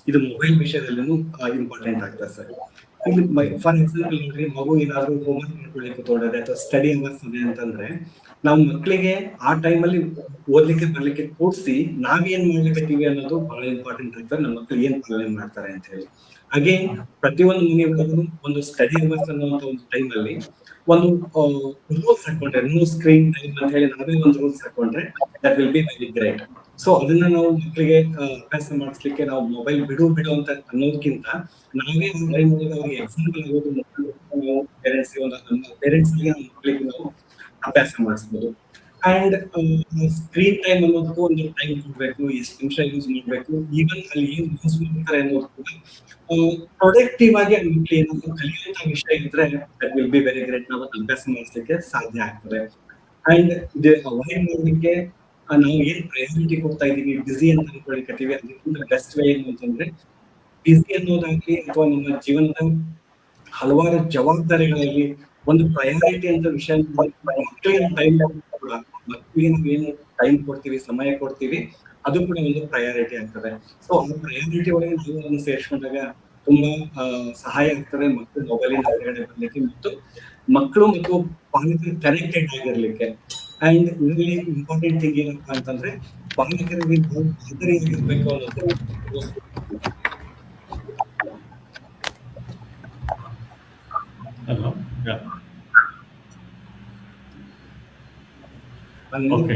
ಇದು ಮೊಬೈಲ್ ವಿಷಯದಲ್ಲೂ ಇಂಪಾರ್ಟೆಂಟ್ ಆಗ್ತದೆ ಸರ್. ಇಲ್ಲಿ ಫಾರ್ ಎಕ್ಸಾಂಪಲ್ ನೋಡ್ರಿ, ಮಗು ಏನಾದ್ರು ಹೋಮ್ವರ್ಕ್ ಮಾಡ್ಕೊಳ್ಳಿಕ್ಕೆ ತೋಡದೆ ಅಥವಾ ಸ್ಟಡಿ ಅವರ್ಸ್ ಇದೆ ಅಂತಂದ್ರೆ, ನಾವು ಮಕ್ಕಳಿಗೆ ಆ ಟೈಮಲ್ಲಿ ಓದ್ಲಿಕ್ಕೆ ಬರ್ಲಿಕ್ಕೆ ಕೂರಿಸಿ ನಾವೇನ್ ಮಾಡ್ಲಿಕ್ಕೀವಿ ಅನ್ನೋದು ಬಹಳ ಇಂಪಾರ್ಟೆಂಟ್ ಆಗ್ತದೆ. ನಮ್ಮ ಮಕ್ಕಳು ಏನ್ ಪಾಲನೆ ಮಾಡ್ತಾರೆ ಅಂತ ಹೇಳಿ. ಅಗೇನ್ ಪ್ರತಿಯೊಂದು ಮನೆಯೊಳಗೂ ಒಂದು ಸ್ಟಡಿ ಅವರ್ಸ್ ಅನ್ನುವಂತ ಒಂದು ಟೈಮಲ್ಲಿ ಒಂದು ರೂಲ್ಸ್ ಹಾಕೊಂಡ್ರೆ, ನೋ ಸ್ಕ್ರೀನ್ ಟೈಮ್ ಅಂತ ಹೇಳಿ ನಾವೇ ಒಂದು ರೂಲ್ಸ್ ಹಾಕೊಂಡ್ರೆ that will be very great. So ಅದನ್ನ ನಾವು ಮಕ್ಕಳಿಗೆ ಅಭ್ಯಾಸ ಮಾಡಿಸ್ಲಿಕ್ಕೆ ನಾವು ಮೊಬೈಲ್ ಬಿಡು ಅಂತ ಅನ್ನೋದಕ್ಕಿಂತ ನಾವೇ ಟೈಮ್ ಅವ್ರಿಗೆ ಎಕ್ಸಾಂಪಲ್ ಆಗೋದು ನಾವು ಪೇರೆಂಟ್ಸ್ ಮಕ್ಕಳಿಗೆ ನಾವು ಅಭ್ಯಾಸ ಮಾಡಿಸ್ಬೋದು. ಅಂಡ್ ಸ್ಕ್ರೀನ್ ಟೈಮ್ ಅನ್ನೋದಕ್ಕೂ ಒಂದು ಟೈಮ್ ಕೊಡ್ಬೇಕು, ಎಷ್ಟು ನಿಮಿಷ ಯೂಸ್ ಮಾಡ್ಬೇಕು, ಈವನ್ ಅಲ್ಲಿ ಏನ್ ಯೂಸ್ ಮಾಡ್ತಾರೆ ಅನ್ನೋದು ಕೂಡ ಪ್ರೊಡಕ್ಟಿವ್ ಆಗಿ ಆ ಮಕ್ಕಳು ಏನಾದ್ರು ಕಲಿಯುವಂತ ವಿಷಯ ಇದ್ರೆ that will be very great. ನಾವು ಅಭ್ಯಾಸ ಮಾಡಿಸ್ಲಿಕ್ಕೆ ಸಾಧ್ಯ ಆಗ್ತದೆ. ಅಂಡ್ ಅವಾಯ್ಡ್ ಮಾಡ್ಲಿಕ್ಕೆ ನಾವು ಏನ್ ಪ್ರಯಾರಿಟಿ ಕೊಡ್ತಾ ಇದೀವಿ, ಬಿಸಿ ಅಂತ ಅನ್ಕೊಳಿಕತ್ತೀವಿ, ಅದಕ್ಕಿಂತ ಬೆಸ್ಟ್ ವೇ ಏನು ಅಂತಂದ್ರೆ, ಬಿಸಿ ಅನ್ನೋದಾಗ್ಲಿ ಅಥವಾ ನಮ್ಮ ಜೀವನದ ಹಲವಾರು ಜವಾಬ್ದಾರಿಗಳಲ್ಲಿ ಒಂದು ಪ್ರಯಾರಿಟಿ ಅಂತ ವಿಷಯ ಮಕ್ಕಳಿಗೆ ಟೈಮ್ ಕೂಡ, ಮಕ್ಕಳಿಗೆ ನಾವೇನು ಟೈಮ್ ಕೊಡ್ತೀವಿ, ಸಮಯ ಕೊಡ್ತೀವಿ, ಅದು ಕೂಡ ಒಂದು ಪ್ರಯಾರಿಟಿ ಆಗ್ತದೆ. ಸೊ ಆ ಪ್ರಯಾರಿಟಿ ಒಳಗೆ ನಾವು ಅದನ್ನು ಸೇರಿಸ್ಕೊಂಡಾಗ ತುಂಬಾ ಸಹಾಯ ಆಗ್ತದೆ ಮಕ್ಕಳು ಮೊಬೈಲಿನ ಹೊರಗಡೆ ಬರ್ಲಿಕ್ಕೆ ಮತ್ತು ಮಕ್ಕಳು ಮತ್ತು ಪಾಲಕರು ಕನೆಕ್ಟೆಡ್ ಆಗಿರ್ಲಿಕ್ಕೆ. ಅಂಡ್ ಇದರಲ್ಲಿ ಇಂಪಾರ್ಟೆಂಟ್ ಥಿಂಗ್ ಏನಪ್ಪಾ ಅಂತಂದ್ರೆ, ಪಾಲಕರಿಗೆ ನಾವು ಮಾದರಿಯಾಗಿರ್ಬೇಕು ಅನ್ನೋದು. ಹಲೋ, ಓಕೆ,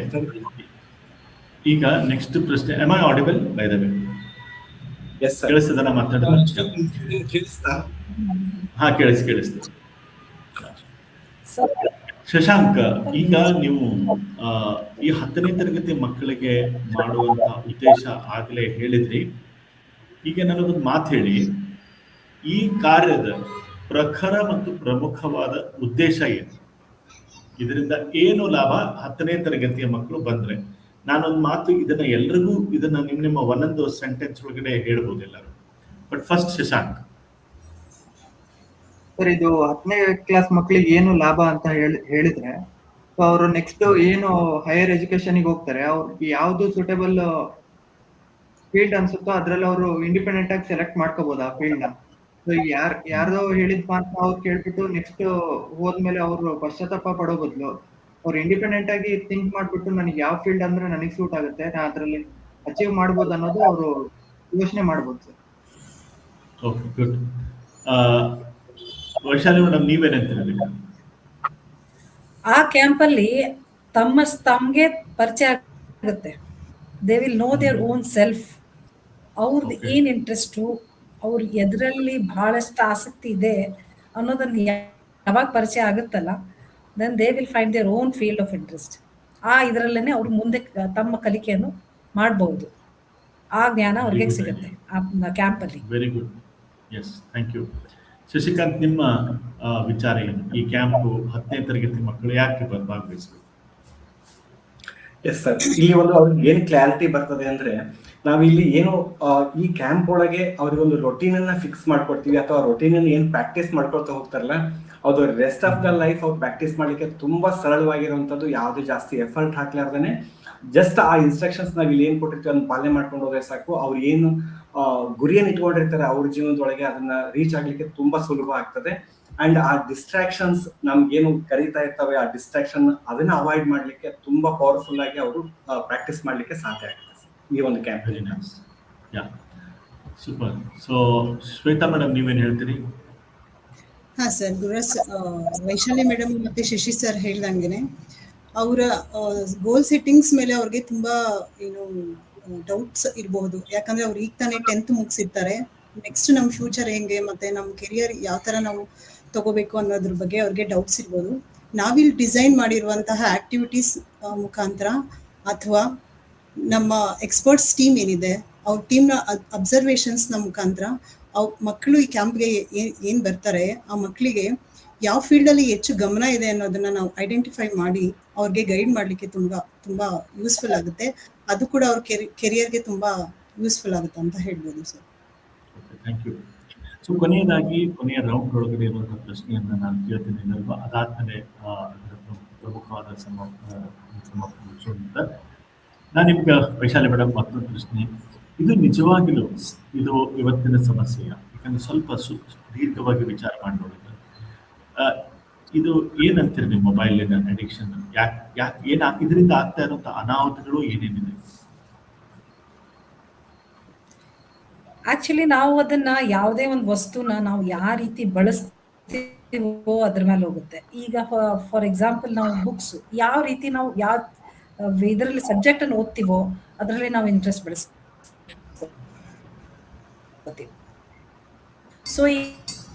ಈಗ ನೆಕ್ಸ್ಟ್ ಪ್ರಶ್ನೆ. am I audible by the way? Yes sir. ಕೇಳಿಸ್ತದ ನಾ ಮಾತಾಡೋದು? ಕೇಳಿಸ್ತಾ? ಹಾ, ಕೇಳಿಸ್ತದೆ. ಸರ್ ಶಶಾಂಕ್, ಈಗ ನೀವು ಈ 10ನೇ ತರಗತಿ ಮಕ್ಕಳಿಗೆ ಮಾಡುವಂತ ಉದ್ದೇಶ ಆಗಲೇ ಹೇಳಿದ್ರಿ. ಈಗ ನನಗೊಂದು ಮಾತು ಹೇಳಿ, ಈ ಕಾರ್ಯದ ಪ್ರಖರ ಮತ್ತು ಪ್ರಮುಖವಾದ ಉದ್ದೇಶ ಏನು? ಇದರಿಂದ ಏನು ಲಾಭ 10ನೇ ತರಗತಿಯ ಮಕ್ಕಳು ಬಂದ್ರೆ? ನಾನೊಂದು ಮಾತು ಇದನ್ನ ಎಲ್ರಿಗೂ ಇದನ್ನ ನಿಮ್ಮ ಒಂದೊಂದು ಸೆಂಟೆನ್ಸ್ ಒಳಗಡೆ ಹೇಳ್ಬೋದು ಎಲ್ಲರೂ. But first Shashank. ಸರ್, ಇದು 10ನೇ ಕ್ಲಾಸ್ ಮಕ್ಳಿಗೆ ಏನು ಲಾಭ ಅಂತ ಹೇಳಿದ್ರೆ, ಅವರು ನೆಕ್ಸ್ಟ್ ಏನು ಹೈಯರ್ ಎಜುಕೇಶನ್ಗೆ ಹೋಗ್ತಾರೆ, ಅವ್ರಿಗೆ ಯಾವ್ದು ಸೂಟೇಬಲ್ ಫೀಲ್ಡ್ ಅನ್ಸುತ್ತೋ ಅದ್ರಲ್ಲಿ ಅವರು ಇಂಡಿಪೆಂಡೆಂಟ್ ಆಗಿ ಸೆಲೆಕ್ಟ್ ಮಾಡ್ಕೋಬಹುದು ಆ ಫೀಲ್ಡ್ ನ. ಯಾರ್ದೋ ಹೇಳಿದ್ ಮಾತ್ರ ಅವ್ರು ಕೇಳ್ಬಿಟ್ಟು ನೆಕ್ಸ್ಟ್ ಹೋದ್ಮೇಲೆ ಅವ್ರು ಪಶ್ಚಾತ್ತಾಪ ಪಡೋ ಬದಲು ಅವ್ರು ಇಂಡಿಪೆಂಡೆಂಟ್ ಆಗಿ ಥಿಂಕ್ ಮಾಡ್ಬಿಟ್ಟು ನನಗೆ ಯಾವ ಫೀಲ್ಡ್ ಅಂದ್ರೆ ನನಗೆ ಸೂಟ್ ಆಗುತ್ತೆ, ನಾ ಅದ್ರಲ್ಲಿ ಅಚೀವ್ ಮಾಡ್ಬೋದು ಅನ್ನೋದು ಅವರು ಯೋಚನೆ ಮಾಡ್ಬೋದು sir. Okay, good. Vaishali madam, ನೀವೇನಂತೀರಿ? ಆ ಕ್ಯಾಂಪಲ್ಲಿ ತಮ್ಗೆ ಪರಿಚಯ ಆಗುತ್ತೆ. They will know their own self. ಅವ್ರದ್ದು ಏನ್ ಇಂಟ್ರೆಸ್ಟು, ಅವ್ರ ಎದರಲ್ಲಿ ಬಹಳಷ್ಟು ಆಸಕ್ತಿ ಇದೆ ಅನ್ನೋದನ್ನ ಯಾವಾಗ ಪರಿಚಯ ಆಗುತ್ತಲ್ಲ, then they will find their own field of interest. ಇದರಲ್ಲೇ ಅವ್ರು ಮುಂದೆ ತಮ್ಮ ಕಲಿಕೆಯನ್ನು ಮಾಡಬಹುದು. ಆ ಜ್ಞಾನ ಅವ್ರಿಗೆ ಸಿಗುತ್ತೆ ಆ ಕ್ಯಾಂಪಲ್ಲಿ. Very good. Yes, thank you. Shashikant, ನಿಮ್ಮ ವಿಚಾರ ಏನು? ಈ ಕ್ಯಾಂಪು 10ನೇ ತರಗತಿ ಮಕ್ಕಳು ಯಾಕೆ ಭಾಗವಹಿಸಬೇಕು? ಎಸ್ ಸರ್, ಇಲ್ಲಿ ಒಂದು ಅವ್ರಿಗೆ ಏನ್ ಕ್ಲಾರಿಟಿ ಬರ್ತದೆ ಅಂದ್ರೆ, ನಾವಿಲ್ಲಿ ಏನು ಈ ಕ್ಯಾಂಪ್ ಒಳಗೆ ಅವ್ರಿಗೆ ಒಂದು ರೊಟೀನ್ ಅನ್ನ ಫಿಕ್ಸ್ ಮಾಡ್ಕೊಡ್ತೀವಿ, ಅಥವಾ ರೊಟೀನ್ ಅನ್ನು ಏನ್ ಪ್ರಾಕ್ಟೀಸ್ ಮಾಡ್ಕೊಳ್ತಾ ಹೋಗ್ತಾರಲ್ಲ, ಅದು ರೆಸ್ಟ್ ಆಫ್ ದ ಲೈಫ್ ಅವ್ರು ಪ್ರಾಕ್ಟೀಸ್ ಮಾಡ್ಲಿಕ್ಕೆ ತುಂಬಾ ಸರಳವಾಗಿರುವಂತದ್ದು. ಯಾವುದೇ ಜಾಸ್ತಿ ಎಫರ್ಟ್ ಹಾಕ್ಲಾರ್ದೇನೆ ಜಸ್ಟ್ ಆ ಇನ್ಸ್ಟ್ರಕ್ಷನ್ಸ್ ನಾವ್ ಇಲ್ಲಿ ಏನ್ ಕೊಟ್ಟಿರ್ತೀವಿ ಅದನ್ನ ಪಾಲನೆ ಮಾಡ್ಕೊಂಡು ಹೋದ್ರೆ ಸಾಕು. ಅವ್ರು ಏನು ಗುರಿಯನ್ನು ಇಟ್ಕೊಂಡಿರ್ತಾರೆ ಅವ್ರ ಜೀವನದೊಳಗೆ, ಅದನ್ನ ರೀಚ್ ಆಗ್ಲಿಕ್ಕೆ ತುಂಬಾ ಸುಲಭ ಆಗ್ತದೆ. ಅಂಡ್ ಆ ಡಿಸ್ಟ್ರಾಕ್ಷನ್ಸ್ ನಮ್ಗೇನು ಕರೀತಾ ಇರ್ತವೆ, ಆ ಡಿಸ್ಟ್ರಾಕ್ಷನ್ ಅದನ್ನ ಅವಾಯ್ಡ್ ಮಾಡ್ಲಿಕ್ಕೆ ತುಂಬಾ ಪವರ್ಫುಲ್ ಆಗಿ ಅವರು ಪ್ರಾಕ್ಟೀಸ್ ಮಾಡ್ಲಿಕ್ಕೆ ಸಾಧ್ಯ ಆಗ್ತದೆ ಈ ಒಂದು camp. Very nice. Yeah, super. So Shweta madam, ನೀವೇನು ಹೇಳ್ತೀರಿ? ಹಾ ಸರ್, ವೈಶಾಲಿ ಮೇಡಮ್ ಮತ್ತೆ ಶಶಿ ಸರ್ ಹೇಳ್ದಂಗೆನೆ ಅವರ ಗೋಲ್ ಸೆಟ್ಟಿಂಗ್ಸ್ ಮೇಲೆ ಅವ್ರಿಗೆ ತುಂಬಾ ಏನು ಡೌಟ್ಸ್ ಇರಬಹುದು. ಯಾಕಂದ್ರೆ ಅವ್ರು ಈಗ ತಾನೇ 10th ಮುಗಿಸಿರ್ತಾರೆ. ನೆಕ್ಸ್ಟ್ ನಮ್ಮ ಫ್ಯೂಚರ್ ಹೆಂಗೆ, ಮತ್ತೆ ನಮ್ಮ ಕೆರಿಯರ್ ಯಾವ ತರ ನಾವು ತಗೋಬೇಕು ಅನ್ನೋದ್ರ ಬಗ್ಗೆ ಅವ್ರಿಗೆ ಡೌಟ್ಸ್ ಇರ್ಬೋದು. ನಾವಿಲ್ಲಿ ಡಿಸೈನ್ ಮಾಡಿರುವಂತಹ ಆಕ್ಟಿವಿಟೀಸ್ ಮುಖಾಂತರ, ಅಥವಾ ನಮ್ಮ ಎಕ್ಸ್ಪರ್ಟ್ಸ್ ಟೀಮ್ ಏನಿದೆ ಅವ್ರ ಟೀಮ್ನ ಅಬ್ಸರ್ವೇಷನ್ಸ್ ನ ಮುಖಾಂತರ ಮಕ್ಕಳು ಈ ಕ್ಯಾಂಪ್ಗೆ ಏನ್ ಬರ್ತಾರೆ, ಆ ಮಕ್ಕಳಿಗೆ ಯಾವ ಫೀಲ್ಡ್ ಅಲ್ಲಿ ಹೆಚ್ಚು ಗಮನ ಇದೆ ಅನ್ನೋದನ್ನ ನಾವು ಐಡೆಂಟಿಫೈ ಮಾಡಿ ಅವ್ರಿಗೆ ಗೈಡ್ ಮಾಡ್ಲಿಕ್ಕೆ ತುಂಬಾ ಯೂಸ್ಫುಲ್ ಆಗುತ್ತೆ. ಅದು ಕೂಡ ಅವ್ರ ಕೆರಿಯರ್ಗೆ ತುಂಬಾ ಯೂಸ್ಫುಲ್ ಆಗುತ್ತೆ ಅಂತ ಹೇಳ್ಬೋದು ಸರ್. Thank you. ಸೊ ಕೊನೆಯ ರೌಂಡ್ ಒಳಗಡೆ ಇರುವಂತಹ ಪ್ರಶ್ನೆಯನ್ನ ನಾನು ಕೇಳ್ತೀನಿ ಅಲ್ವಾ? ಅದಾದ್ಮೇಲೆ ಪ್ರಮುಖವಾದ ನಾನು ನಿಮ್ಗೆ ವೈಶಾಲಿ ಮೇಡಮ್ ಮತ್ತೊಂದು ಪ್ರಶ್ನೆ. ಇದು ನಿಜವಾಗಿಲೂ ಇದು ಇವತ್ತಿನ ಸಮಸ್ಯೆಯ? ಯಾಕಂದ್ರೆ ಸ್ವಲ್ಪ ದೀರ್ಘವಾಗಿ ವಿಚಾರ ಮಾಡಿ ನೋಡಿದ್ರೆ ಇದು ಏನಂತೀರಿ ನೀವು? ಮೊಬೈಲಿನ ಅಡಿಕ್ಷನ್ ಯಾಕೆ ಇದರಿಂದ ಆಗ್ತಾ ಇರುವಂತ ಅನಾಹುತಗಳು ಏನೇನಿದೆ? ಆಕ್ಚುಲಿ ನಾವು ಅದನ್ನ ಯಾವುದೇ ಒಂದು ವಸ್ತುನ ನಾವು ಯಾವ ರೀತಿ ಬಳಸ್ತೀವೋ ಅದ್ರ ಮೇಲೆ ಹೋಗುತ್ತೆ. ಈಗ ಫಾರ್ ಎಕ್ಸಾಂಪಲ್ ನಾವು ಬುಕ್ಸ್ ಯಾವ ರೀತಿ ನಾವು ಯಾವ ಇದರಲ್ಲಿ ಸಬ್ಜೆಕ್ಟ್ ಅನ್ನು ಓದ್ತೀವೋ ಅದರಲ್ಲಿ ನಾವು ಇಂಟ್ರೆಸ್ಟ್ ಬೆಳೆಸ್ತೀವಿ. ಸೊ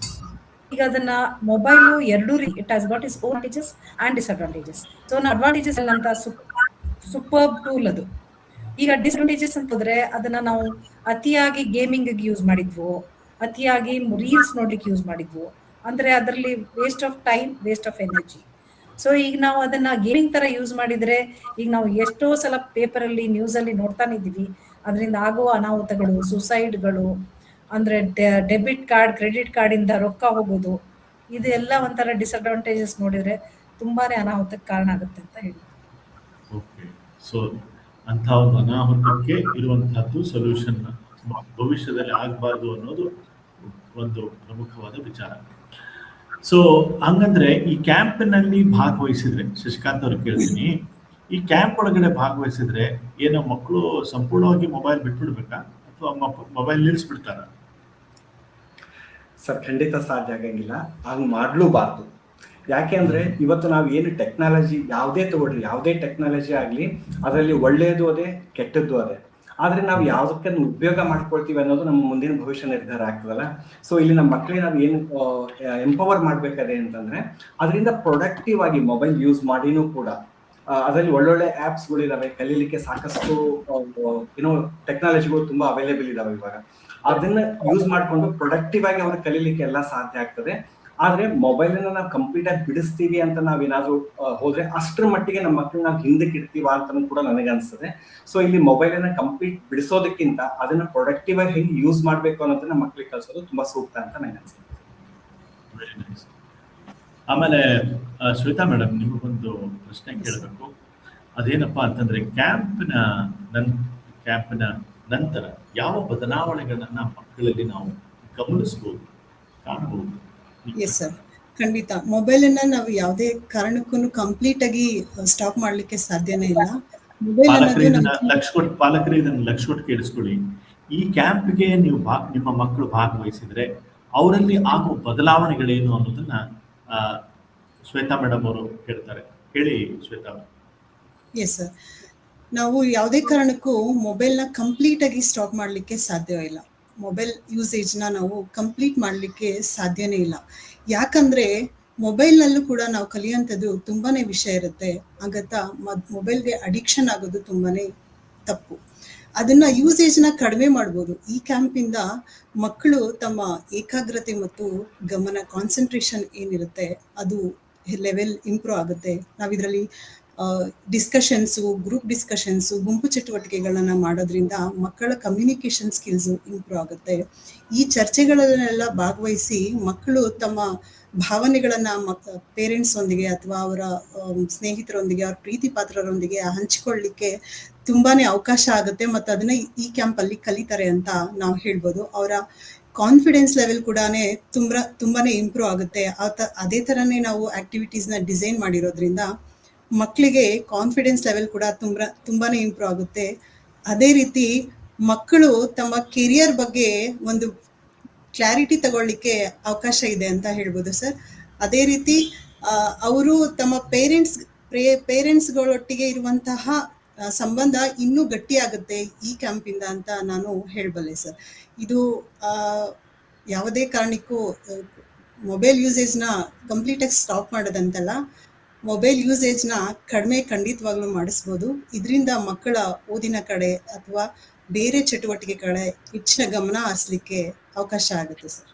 ಈಗ ಅದನ್ನ ಮೊಬೈಲು ಎರಡೂ it has got is own advantages and disadvantages. So advantages ಅಂತ ಸೂಪರ್ ಟೂಲ್ ಅದು. ಈಗ ಡಿಸ್ಅಡ್ವಾಂಟೇಜಸ್ ಅಂತಂದ್ರೆ ಅದನ್ನ ನಾವು ಅತಿಯಾಗಿ ಗೇಮಿಂಗ್ ಯೂಸ್ ಮಾಡಿದ್ವು, ಅತಿಯಾಗಿ ರೀಲ್ಸ್ ನೋಡ್ಲಿಕ್ಕೆ ಯೂಸ್ ಮಾಡಿದ್ವು, ಅಂದ್ರೆ ಅದರಲ್ಲಿ waste of time, waste of energy. So ಈಗ ನಾವು ಅದನ್ನ ಗೇಮಿಂಗ್ ತರ ಯೂಸ್ ಮಾಡಿದ್ರೆ, ಈಗ ನಾವು ಎಷ್ಟೋ ಸಲ ಪೇಪರ್ ಅಲ್ಲಿ ನ್ಯೂಸ್ ಅಲ್ಲಿ ನೋಡ್ತಾನೆ ಇದೀವಿ, ಅದರಿಂದ ಆಗುವ ಅನಾಹುತಗಳು, ಸುಸೈಡ್ಗಳು, ಅಂದ್ರೆ ಡೆಬಿಟ್ ಕಾರ್ಡ್, ಕ್ರೆಡಿಟ್ ಕಾರ್ಡ್ ಇಂದ ರೊಕ್ಕ ಹೋಗೋದು, ಇದೆಲ್ಲ ಒಂಥರ ಡಿಸ್ಅಡ್ವಾಂಟೇಜಸ್ ನೋಡಿದ್ರೆ ತುಂಬಾನೇ ಅನಾಹುತಕ್ಕೆ ಕಾರಣ ಆಗುತ್ತೆ ಅಂತ ಹೇಳಿ. ಓಕೆ, ಸೊ ಅಂತ ಒಂದು ಅನಾಹುತಕ್ಕೆ ಇರುವಂತಹದ್ದು ಸೊಲ್ಯೂಷನ್ ಭವಿಷ್ಯದಲ್ಲಿ ಆಗಬಾರ್ದು ಅನ್ನೋದು ಒಂದು ಪ್ರಮುಖವಾದ ವಿಚಾರ. ಸೊ ಹಂಗಂದ್ರೆ ಈ ಕ್ಯಾಂಪಿನಲ್ಲಿ ಭಾಗವಹಿಸಿದ್ರೆ, ಶಶಿಕಾಂತ್ ಅವ್ರು ಕೇಳ್ತೀನಿ, ಈ ಕ್ಯಾಂಪ್ ಒಳಗಡೆ ಭಾಗವಹಿಸಿದ್ರೆ ಏನೋ ಮಕ್ಕಳು ಸಂಪೂರ್ಣವಾಗಿ ಮೊಬೈಲ್ ಬಿಟ್ಬಿಡ್ಬೇಕಾ ಅಥವಾ ಮೊಬೈಲ್ ನಿಲ್ಲಿಸ್ಬಿಡ್ತಾರ? ಸರ್, ಖಂಡಿತ ಸಾಧ್ಯ ಆಗಂಗಿಲ್ಲ, ಹಾಗೆ ಮಾಡ್ಲೂಬಾರ್ದು. ಯಾಕೆ ಅಂದ್ರೆ ಇವತ್ತು ನಾವು ಏನು ಟೆಕ್ನಾಲಜಿ ಯಾವುದೇ ತಗೊಳ್ರಿ, ಯಾವುದೇ ಟೆಕ್ನಾಲಜಿ ಆಗಲಿ ಅದರಲ್ಲಿ ಒಳ್ಳೆಯದು ಅದೇ, ಕೆಟ್ಟದ್ದು ಅದೇ. ಆದ್ರೆ ನಾವು ಯಾವುದಕ್ಕೆ ಉಪಯೋಗ ಮಾಡ್ಕೊಳ್ತೀವಿ ಅನ್ನೋದು ನಮ್ಮ ಮುಂದಿನ ಭವಿಷ್ಯ ನಿರ್ಧಾರ ಆಗ್ತದಲ್ಲ. ಸೊ ಇಲ್ಲಿ ನಮ್ಮ ಮಕ್ಕಳಿಗೆ ನಾವು ಏನು ಎಂಪವರ್ ಮಾಡ್ಬೇಕಾದ್ರೆ ಅಂತಂದ್ರೆ ಅದರಿಂದ ಪ್ರೊಡಕ್ಟಿವ್ ಆಗಿ ಮೊಬೈಲ್ ಯೂಸ್ ಮಾಡಿನೂ ಕೂಡ ಅದರಲ್ಲಿ ಒಳ್ಳೊಳ್ಳೆ ಆಪ್ಸ್ಗಳು ಇದಾವೆ, ಕಲೀಲಿಕ್ಕೆ ಸಾಕಷ್ಟು ಏನೋ ಟೆಕ್ನಾಲಜಿಗಳು ತುಂಬಾ ಅವೈಲೇಬಲ್ ಇದಾವೆ ಇವಾಗ. ಅದನ್ನ ಯೂಸ್ ಮಾಡ್ಕೊಂಡು ಪ್ರೊಡಕ್ಟಿವ್ ಆಗಿ ಅವ್ರಿಗೆ ಕಲೀಲಿಕ್ಕೆ ಎಲ್ಲ ಸಾಧ್ಯ ಆಗ್ತದೆ. ಆದ್ರೆ ಮೊಬೈಲ್ ಅನ್ನ ನಾವು ಕಂಪ್ಲೀಟ್ ಆಗಿ ಬಿಡಿಸ್ತೀವಿ ಅಂತ ನಾವೇನಾದ್ರೂ ಹೋದ್ರೆ ಅಷ್ಟರ ಮಟ್ಟಿಗೆ ನಮ್ಮ ಮಕ್ಕಳನ್ನ ನಾವು ಹಿಂದಕ್ಕೆ ಇಡ್ತೀವ ಅಂತ ಕೂಡ ನನಗೆ ಅನ್ಸ್ತದೆ. ಸೊ ಇಲ್ಲಿ ಮೊಬೈಲ್ ಅನ್ನ ಕಂಪ್ಲೀಟ್ ಬಿಡಿಸೋದಕ್ಕಿಂತ ಅದನ್ನ ಪ್ರೊಡಕ್ಟಿವ್ ಆಗಿ ಹೆಂಗೆ ಯೂಸ್ ಮಾಡ್ಬೇಕು ಅನ್ನೋದನ್ನ ಮಕ್ಕಳಿಗೆ ಕಲಿಸೋದು ತುಂಬಾ ಸೂಕ್ತ ಅಂತ ನನಗೆ ಅನ್ಸುತ್ತೆ. Very nice. ಆಮೇಲೆ ಶ್ವೇತಾ ಮೇಡಮ್, ನಿಮಗೊಂದು ಪ್ರಶ್ನೆ ಕೇಳಬೇಕು. ಅದೇನಪ್ಪಾ ಅಂತಂದ್ರೆ ಕ್ಯಾಂಪಿನ ನಂತರ ಯಾವ ಬದಲಾವಣೆಗಳನ್ನ ಮಕ್ಕಳಲ್ಲಿ ನಾವು ಗಮನಿಸಬಹುದು, ಕಾಣಬಹುದು? ಎಸ್ ಸರ್, ಖಂಡಿತ. ಮೊಬೈಲನ್ನ ನಾವು ಯಾವುದೇ ಕಾರಣಕ್ಕೂ ಕಂಪ್ಲೀಟ್ ಆಗಿ ಸ್ಟಾಪ್ ಮಾಡ್ಲಿಕ್ಕೆ ಸಾಧ್ಯನೇ ಇಲ್ಲ. ಮೊಬೈಲ್ ಅನ್ನೋದು ಪಾಲಕರು ಇದನ್ನು ಲಕ್ಷ ಕೊಟ್ಟು ಕೇಳಿಸ್ಕೊಳ್ಳಿ. ಈ ಕ್ಯಾಂಪ್ಗೆ ನೀವು ನಿಮ್ಮ ಮಕ್ಕಳು ಭಾಗವಹಿಸಿದ್ರೆ ಅವರಲ್ಲಿ ಆಗುವ ಬದಲಾವಣೆಗಳೇನು ಅನ್ನೋದನ್ನ ಶ್ವೇತಾ ಮೇಡಮ್ ಅವರು ಹೇಳ್ತಾರೆ. ಹೇಳಿ ಶ್ವೇತಾ. ಎಸ್ ಸರ್, ನಾವು ಯಾವುದೇ ಕಾರಣಕ್ಕೂ ಮೊಬೈಲ್ನ ಕಂಪ್ಲೀಟ್ ಆಗಿ ಸ್ಟಾಪ್ ಮಾಡಲಿಕ್ಕೆ ಸಾಧ್ಯವೇ ಇಲ್ಲ. ಮೊಬೈಲ್ ಯೂಸೇಜ್ನ ನಾವು ಕಂಪ್ಲೀಟ್ ಮಾಡಲಿಕ್ಕೆ ಸಾಧ್ಯನೇ ಇಲ್ಲ. ಯಾಕಂದ್ರೆ ಮೊಬೈಲ್ನಲ್ಲೂ ಕೂಡ ನಾವು ಕಲಿಯುವಂಥದ್ದು ತುಂಬಾನೇ ವಿಷಯ ಇರುತ್ತೆ. ಆಗತ್ತಾ ಮೊಬೈಲ್ಗೆ ಅಡಿಕ್ಷನ್ ಆಗೋದು ತುಂಬಾನೇ ತಪ್ಪು. ಅದನ್ನ ಯೂಸೇಜ್ನ ಕಡಿಮೆ ಮಾಡ್ಬೋದು. ಈ ಕ್ಯಾಂಪಿಂದ ಮಕ್ಕಳು ತಮ್ಮ ಏಕಾಗ್ರತೆ ಮತ್ತು ಗಮನ, ಕಾನ್ಸಂಟ್ರೇಷನ್ ಏನಿರುತ್ತೆ ಅದು ಲೆವೆಲ್ ಇಂಪ್ರೂವ್ ಆಗುತ್ತೆ. ನಾವಿದ್ರಲ್ಲಿ ಡಿಸ್ಕಷನ್ಸು, ಗ್ರೂಪ್ ಡಿಸ್ಕಷನ್ಸು, ಗುಂಪು ಚಟುವಟಿಕೆಗಳನ್ನ ಮಾಡೋದ್ರಿಂದ ಮಕ್ಕಳ ಕಮ್ಯುನಿಕೇಷನ್ ಸ್ಕಿಲ್ಸು ಇಂಪ್ರೂವ್ ಆಗುತ್ತೆ. ಈ ಚರ್ಚೆಗಳನ್ನೆಲ್ಲ ಭಾಗವಹಿಸಿ ಮಕ್ಕಳು ತಮ್ಮ ಭಾವನೆಗಳನ್ನ ಪೇರೆಂಟ್ಸ್ ಒಂದಿಗೆ ಅಥವಾ ಅವರ ಸ್ನೇಹಿತರೊಂದಿಗೆ, ಅವ್ರ ಪ್ರೀತಿ ಪಾತ್ರರೊಂದಿಗೆ ಹಂಚಿಕೊಳ್ಳಿಕ್ಕೆ ತುಂಬಾನೇ ಅವಕಾಶ ಆಗುತ್ತೆ. ಮತ್ತು ಅದನ್ನ ಈ ಕ್ಯಾಂಪಲ್ಲಿ ಕಲಿತಾರೆ ಅಂತ ನಾವು ಹೇಳ್ಬೋದು. ಅವರ ಕಾನ್ಫಿಡೆನ್ಸ್ ಲೆವೆಲ್ ಕೂಡ ತುಂಬಾನೇ ಇಂಪ್ರೂವ್ ಆಗುತ್ತೆ. ಅದೇ ಥರನೇ ನಾವು ಆಕ್ಟಿವಿಟೀಸ್ನ ಡಿಸೈನ್ ಮಾಡಿರೋದ್ರಿಂದ ಮಕ್ಕಳಿಗೆ ಕಾನ್ಫಿಡೆನ್ಸ್ ಲೆವೆಲ್ ಕೂಡ ತುಂಬಾನೇ ಇಂಪ್ರೂವ್ ಆಗುತ್ತೆ. ಅದೇ ರೀತಿ ಮಕ್ಕಳು ತಮ್ಮ ಕೆರಿಯರ್ ಬಗ್ಗೆ ಒಂದು ಕ್ಲಾರಿಟಿ ತಗೊಳ್ಳಿಕ್ಕೆ ಅವಕಾಶ ಇದೆ ಅಂತ ಹೇಳ್ಬೋದು ಸರ್. ಅದೇ ರೀತಿ ಅವರು ತಮ್ಮ ಪೇರೆಂಟ್ಸ್ಗಳೊಟ್ಟಿಗೆ ಇರುವಂತಹ ಸಂಬಂಧ ಇನ್ನೂ ಗಟ್ಟಿಯಾಗುತ್ತೆ ಈ ಕ್ಯಾಂಪಿಂದ ಅಂತ ನಾನು ಹೇಳಬಲ್ಲೆ ಸರ್. ಇದು ಯಾವುದೇ ಕಾರಣಕ್ಕೂ ಮೊಬೈಲ್ ಯೂಸೇಜ್ನ ಕಂಪ್ಲೀಟಾಗಿ ಸ್ಟಾಪ್ ಮಾಡೋದಂತಲ್ಲ, ಮೊಬೈಲ್ ಯೂಸೇಜ್ನ ಕಡಿಮೆ ಖಂಡಿತವಾಗ್ಲೂ ಮಾಡಿಸ್ಬೋದು. ಇದರಿಂದ ಮಕ್ಕಳ ಓದಿನ ಕಡೆ ಅಥವಾ ಬೇರೆ ಚಟುವಟಿಕೆ ಕಡೆ ಹೆಚ್ಚಿನ ಗಮನ ಹರಿಸಲಿಕ್ಕೆ ಅವಕಾಶ ಆಗುತ್ತೆ ಸರ್.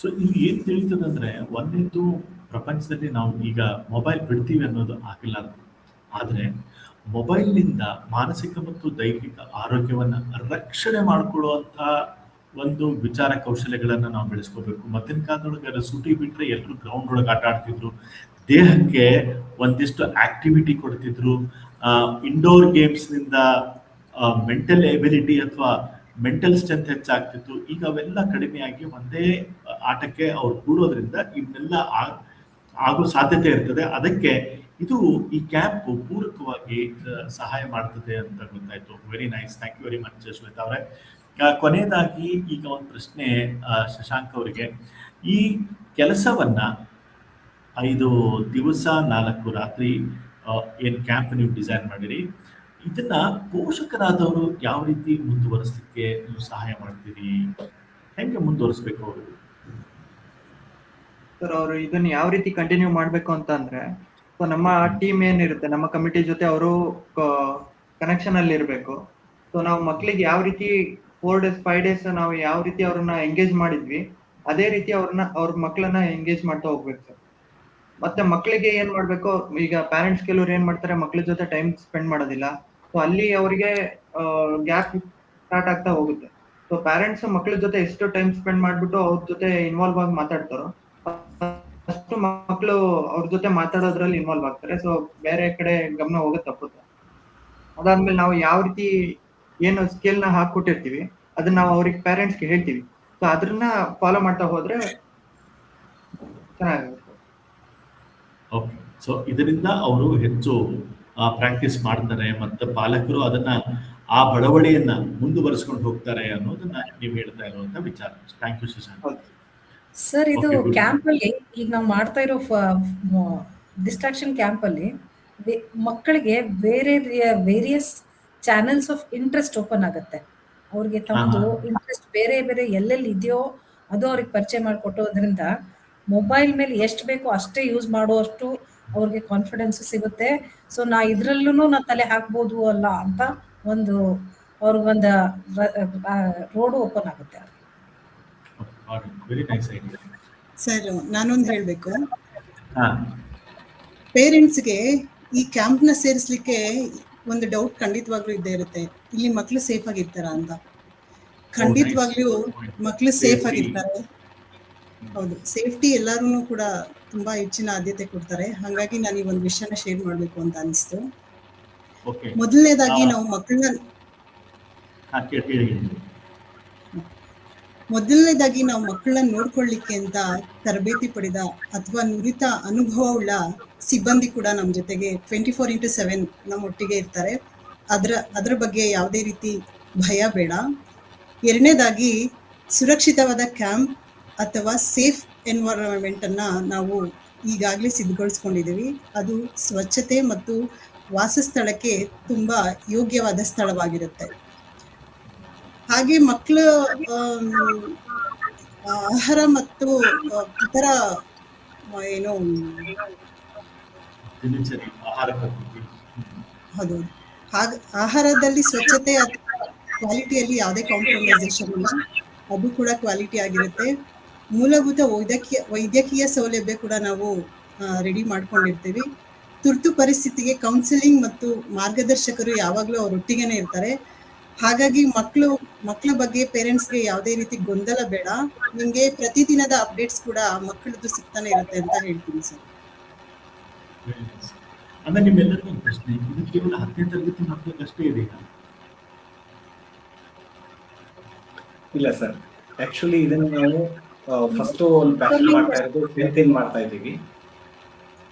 ಸೊ ಇಲ್ಲಿ ಏನ್ ತಿಳಿತದಂದ್ರೆ, ಒಂದೇದು ಪ್ರಪಂಚದಲ್ಲಿ ನಾವು ಈಗ ಮೊಬೈಲ್ ಬಿಡ್ತೀವಿ ಅನ್ನೋದು ಆಗಿಲ್ಲ. ಆದ್ರೆ ಮೊಬೈಲ್ನಿಂದ ಮಾನಸಿಕ ಮತ್ತು ದೈಹಿಕ ಆರೋಗ್ಯವನ್ನ ರಕ್ಷಣೆ ಮಾಡಿಕೊಳ್ಳುವಂತ ಒಂದು ವಿಚಾರ ಕೌಶಲ್ಯಗಳನ್ನ ನಾವು ಬೆಳೆಸ್ಕೋಬೇಕು. ಮತ್ತಿನ ಕಾಲದೊಳಗೆ ಸೂಟಿ ಬಿಟ್ರೆ ಎಲ್ಲರೂ ಗ್ರೌಂಡ್ ಒಳಗೆ ಆಟ ಆಡ್ತಿದ್ರು, ದೇಹಕ್ಕೆ ಒಂದಿಷ್ಟು ಆಕ್ಟಿವಿಟಿ ಕೊಡ್ತಿದ್ರು. ಇಂಡೋರ್ ಗೇಮ್ಸ್ನಿಂದ ಮೆಂಟಲ್ ಎಬಿಲಿಟಿ ಅಥವಾ ಮೆಂಟಲ್ ಸ್ಟ್ರೆಂತ್ ಹೆಚ್ಚಾಗ್ತಿತ್ತು. ಈಗ ಅವೆಲ್ಲ ಕಡಿಮೆಯಾಗಿ ಒಂದೇ ಆಟಕ್ಕೆ ಅವ್ರು ಕೂಡೋದ್ರಿಂದ ಇವನ್ನೆಲ್ಲ ಆಗೋ ಸಾಧ್ಯತೆ ಇರ್ತದೆ. ಅದಕ್ಕೆ ಈ ಕ್ಯಾಂಪ್ ಪೂರಕವಾಗಿ ಸಹಾಯ ಮಾಡ್ತದೆ ಅಂತ ಗೊತ್ತಾಯ್ತು. Very nice, thank you very much Shweta ಅವರೇ. ಕೊನೆಯದಾಗಿ ಈಗ ಒಂದು ಪ್ರಶ್ನೆ ಶಶಾಂಕ್ ಅವರಿಗೆ. ಈ ಕೆಲಸವನ್ನ 5 ದಿವಸ 4 ರಾತ್ರಿ ಏನ್ ಕ್ಯಾಂಪ್ ನೀವು ಡಿಸೈನ್ ಮಾಡಿರಿ, ಇದನ್ನ ಪೋಷಕರಾದವರು ಯಾವ ರೀತಿ ಮುಂದುವರಿಸಲಿಕ್ಕೆ ನೀವು ಸಹಾಯ ಮಾಡ್ತೀರಿ? ಹೆಂಗೆ ಮುಂದುವರಿಸ್ಬೇಕು ಅವರು? ಸರ್, ಅವರು ಇದನ್ನ ಯಾವ ರೀತಿ ಕಂಟಿನ್ಯೂ ಮಾಡ್ಬೇಕು ಅಂತ ಅಂದ್ರೆ, ಸೊ ನಮ್ಮ ಟೀಮ್ ಏನಿರುತ್ತೆ, ನಮ್ಮ ಕಮಿಟಿ ಜೊತೆ ಅವರು ಕನೆಕ್ಷನ್ ಅಲ್ಲಿ ಇರ್ಬೇಕು. ಸೊ ನಾವು ಮಕ್ಳಿಗೆ ಯಾವ ರೀತಿ 4 days 5 days ನಾವು ಯಾವ ರೀತಿ ಅವ್ರನ್ನ ಎಂಗೇಜ್ ಮಾಡಿದ್ವಿ, ಅದೇ ರೀತಿ ಅವ್ರ ಮಕ್ಕಳನ್ನ ಎಂಗೇಜ್ ಮಾಡ್ತಾ ಹೋಗ್ಬೇಕು ಸರ್. ಮತ್ತೆ ಮಕ್ಕಳಿಗೆ ಏನ್ ಮಾಡ್ಬೇಕು, ಈಗ ಪೇರೆಂಟ್ಸ್ ಕೆಲವ್ರು ಏನ್ ಮಾಡ್ತಾರೆ, ಮಕ್ಳ ಜೊತೆ ಟೈಮ್ ಸ್ಪೆಂಡ್ ಮಾಡೋದಿಲ್ಲ. ಸೊ ಅಲ್ಲಿ ಅವರಿಗೆ ಗ್ಯಾಪ್ ಸ್ಟಾರ್ಟ್ ಆಗ್ತಾ ಹೋಗುತ್ತೆ. ಸೊ ಪೇರೆಂಟ್ಸ್ ಮಕ್ಳ ಜೊತೆ ಎಷ್ಟು ಟೈಮ್ ಸ್ಪೆಂಡ್ ಮಾಡ್ಬಿಟ್ಟು ಅವ್ರ ಜೊತೆ ಇನ್ವಾಲ್ವ್ ಆಗಿ ಮಾತಾಡ್ತಾರೋ ಅಷ್ಟು ಮಕ್ಕಳು ಅವ್ರ ಜೊತೆ ಮಾತಾಡೋದ್ರಲ್ಲಿ ಇನ್ವಾಲ್ವ್ ಆಗ್ತಾರೆ. ಸೊ ಬೇರೆ ಕಡೆ ಗಮನ ಹೋಗೋದು ತಪ್ಪುತ್ತೆ. ಅದಾದ್ಮೇಲೆ ನಾವು ಯಾವ ರೀತಿ ಏನು ಸ್ಕಿಲ್ ನ ಹಾಕೊಟ್ಟಿರ್ತೀವಿ ಅದನ್ನ ನಾವು ಅವ್ರಿಗೆ ಪೇರೆಂಟ್ಸ್ಗೆ ಹೇಳ್ತೀವಿ. ಸೊ ಅದನ್ನ ಫಾಲೋ ಮಾಡ್ತಾ ಹೋದ್ರೆ ಚೆನ್ನಾಗುತ್ತೆ. ಓಕೆ, ಸೊ ಇದರಿಂದ ಅವರು ಹೆಚ್ಚು ಪ್ರಾಕ್ಟೀಸ್ ಮಾಡ್ತಾರೆ ಮತ್ತು ಪಾಲಕರು ಅದನ್ನ ಆ ಬಡವಳಿಯನ್ನ ಮುಂದುವರಿಸ್ಕೊಂಡು ಹೋಗ್ತಾರೆ ಅನ್ನೋದನ್ನ ನೀವು ಹೇಳ್ತಾ ಇರುವಂತ ವಿಚಾರ. Thank you Shashank. ಸರ್ ಇದು Okay, good. ಕ್ಯಾಂಪಲ್ಲಿ ಈಗ ನಾವು ಮಾಡ್ತಾ ಇರೋ ಡಿಸ್ಟ್ರಾಕ್ಷನ್ ಕ್ಯಾಂಪಲ್ಲಿ ಮಕ್ಕಳಿಗೆ ಬೇರೆ various channels of interest open ಆಗುತ್ತೆ. ಅವ್ರಿಗೆ ತಮ್ಮದು ಇಂಟ್ರೆಸ್ಟ್ ಬೇರೆ ಬೇರೆ ಎಲ್ಲೆಲ್ಲಿ ಇದೆಯೋ ಅದು ಅವ್ರಿಗೆ ಪರಿಚಯ ಮಾಡಿಕೊಟ್ಟೋದ್ರಿಂದ ಮೊಬೈಲ್ ಮೇಲೆ ಎಷ್ಟು ಬೇಕೋ ಅಷ್ಟೇ ಯೂಸ್ ಮಾಡುವಷ್ಟು ಅವ್ರಿಗೆ ಕಾನ್ಫಿಡೆನ್ಸ್ ಸಿಗುತ್ತೆ. ಸೊ ಇದ್ರಲ್ಲೂ ನಾ ತಲೆ ಹಾಕ್ಬೋದು ಅಲ್ಲ ಅಂತ ಒಂದು ಅವ್ರಿಗೊಂದು ರೋಡು ಓಪನ್ ಆಗುತ್ತೆ. Very nice idea. ಸರ್ ನಾನೊಂದು ಹೇಳಬೇಕು. ಹಾ ಪೇರೆಂಟ್ಸ್ಗೆ ಈ ಕ್ಯಾಂಪ್ನ ಸೇರಿಸ್ಲಿಕ್ಕೆ ಒಂದು ಡೌಟ್ ಖಂಡಿತವಾಗ್ಲೂ ಇದ್ದೇ ಇರುತ್ತೆ, ಇಲ್ಲಿ ಮಕ್ಕಳು ಸೇಫ್ ಆಗಿರ್ತಾರ ಅಂತ. ಖಂಡಿತವಾಗ್ಲೂ ಮಕ್ಕಳು ಸೇಫ್ ಆಗಿರ್ತಾರೆ. ಹೌದು, ಸೇಫ್ಟಿ ಎಲ್ಲರೂ ಕೂಡ ತುಂಬಾ ಹೆಚ್ಚಿನ ಆದ್ಯತೆ ಕೊಡ್ತಾರೆ. ಹಾಗಾಗಿ ನಾನು ಈ ಒಂದು ವಿಷಯನ ಶೇರ್ ಮಾಡಬೇಕು ಅಂತ ಅನಿಸ್ತು. ಓಕೆ ಮೊದಲನೇದಾಗಿ ನಾವು ಮಕ್ಕಳನ್ನ ನೋಡ್ಕೊಳ್ಳಿಕ್ಕೆ ಅಂತ ತರಬೇತಿ ಪಡೆದ ಅಥವಾ ನುರಿತ ಅನುಭವವುಳ್ಳ ಸಿಬ್ಬಂದಿ ಕೂಡ ನಮ್ಮ ಜೊತೆಗೆ 24/7 ನಮ್ಮೊಟ್ಟಿಗೆ ಇರ್ತಾರೆ. ಅದರ ಬಗ್ಗೆ ಯಾವುದೇ ರೀತಿ ಭಯ ಬೇಡ. ಎರಡನೇದಾಗಿ ಸುರಕ್ಷಿತವಾದ ಕ್ಯಾಂಪ್ ಅಥವಾ ಸೇಫ್ ಎನ್ವೈರನ್ಮೆಂಟ್ ಅನ್ನ ನಾವು ಈಗಾಗಲೇ ಸಿದ್ಧಗೊಳಿಸ್ಕೊಂಡಿದ್ದೀವಿ. ಅದು ಸ್ವಚ್ಛತೆ ಮತ್ತು ವಾಸಸ್ಥಳಕ್ಕೆ ತುಂಬಾ ಯೋಗ್ಯವಾದ ಸ್ಥಳವಾಗಿರುತ್ತೆ. ಹಾಗೆ ಮಕ್ಕಳ ಆಹಾರ ಮತ್ತು ಇತರ ಏನು ದಿನಚರಿ ಆಹಾರ ಪದ್ಧತಿ. ಹೌದು, ಆಹಾರದಲ್ಲಿ ಸ್ವಚ್ಛತೆ ಕ್ವಾಲಿಟಿಯಲ್ಲಿ ಯಾವುದೇ ಕಾಂಪ್ರಮೈಸೇಷನ್ ಇಲ್ಲ, ಅದು ಕೂಡ ಕ್ವಾಲಿಟಿ ಆಗಿರುತ್ತೆ. ಮೂಲಭೂತ ವೈದ್ಯಕೀಯ ಸೌಲಭ್ಯ ಕೂಡ ನಾವು ರೆಡಿ ಮಾಡ್ಕೊಂಡಿರ್ತೀವಿ. ತುರ್ತು ಪರಿಸ್ಥಿತಿಗೆ ಕೌನ್ಸಿಲಿಂಗ್ ಮತ್ತು ಮಾರ್ಗದರ್ಶಕರು ಯಾವಾಗಲೂ ಅವರೊಟ್ಟಿಗೆನೇ ಇರ್ತಾರೆ. ಹಾಗಾಗಿ ಮಕ್ಕಳ ಬಗ್ಗೆ ಪೇರೆಂಟ್ಸ್ಗೆ ಯಾವುದೇ ರೀತಿ ಗೊಂದಲ ಬೇಡ. ನಿಮಗೆ ಪ್ರತಿದಿನದ ಅಪ್ಡೇಟ್ಸ್ ಕೂಡ ಮಕ್ಕಳದ್ದು ಸಿಗ್ತಾನೆ ಇರುತ್ತೆ ಅಂತ ಹೇಳ್ತೀನಿ ಸರ್. ಆಮೇಲೆ ನಿಮ್ಮೆಲ್ಲರಿಗೂ ಒಂದು ಪ್ರಶ್ನೆ, ಇದು ಕೇವಲ 10ನೇ ತರಗತಿ ಮಕ್ಕಳಿಗಷ್ಟೇ ಇದೆ? ಇಲ್ಲ ಸರ್, ಆಕ್ಚುಲಿ ಇದನ್ನು ನಾವು ಫಸ್ಟ್ ಒಂದು ಬ್ಯಾಚ್ ಮಾಡ್ತಾ ಇರೋದು 10th ಮಾಡ್ತಾ ಇದ್ದೀವಿ.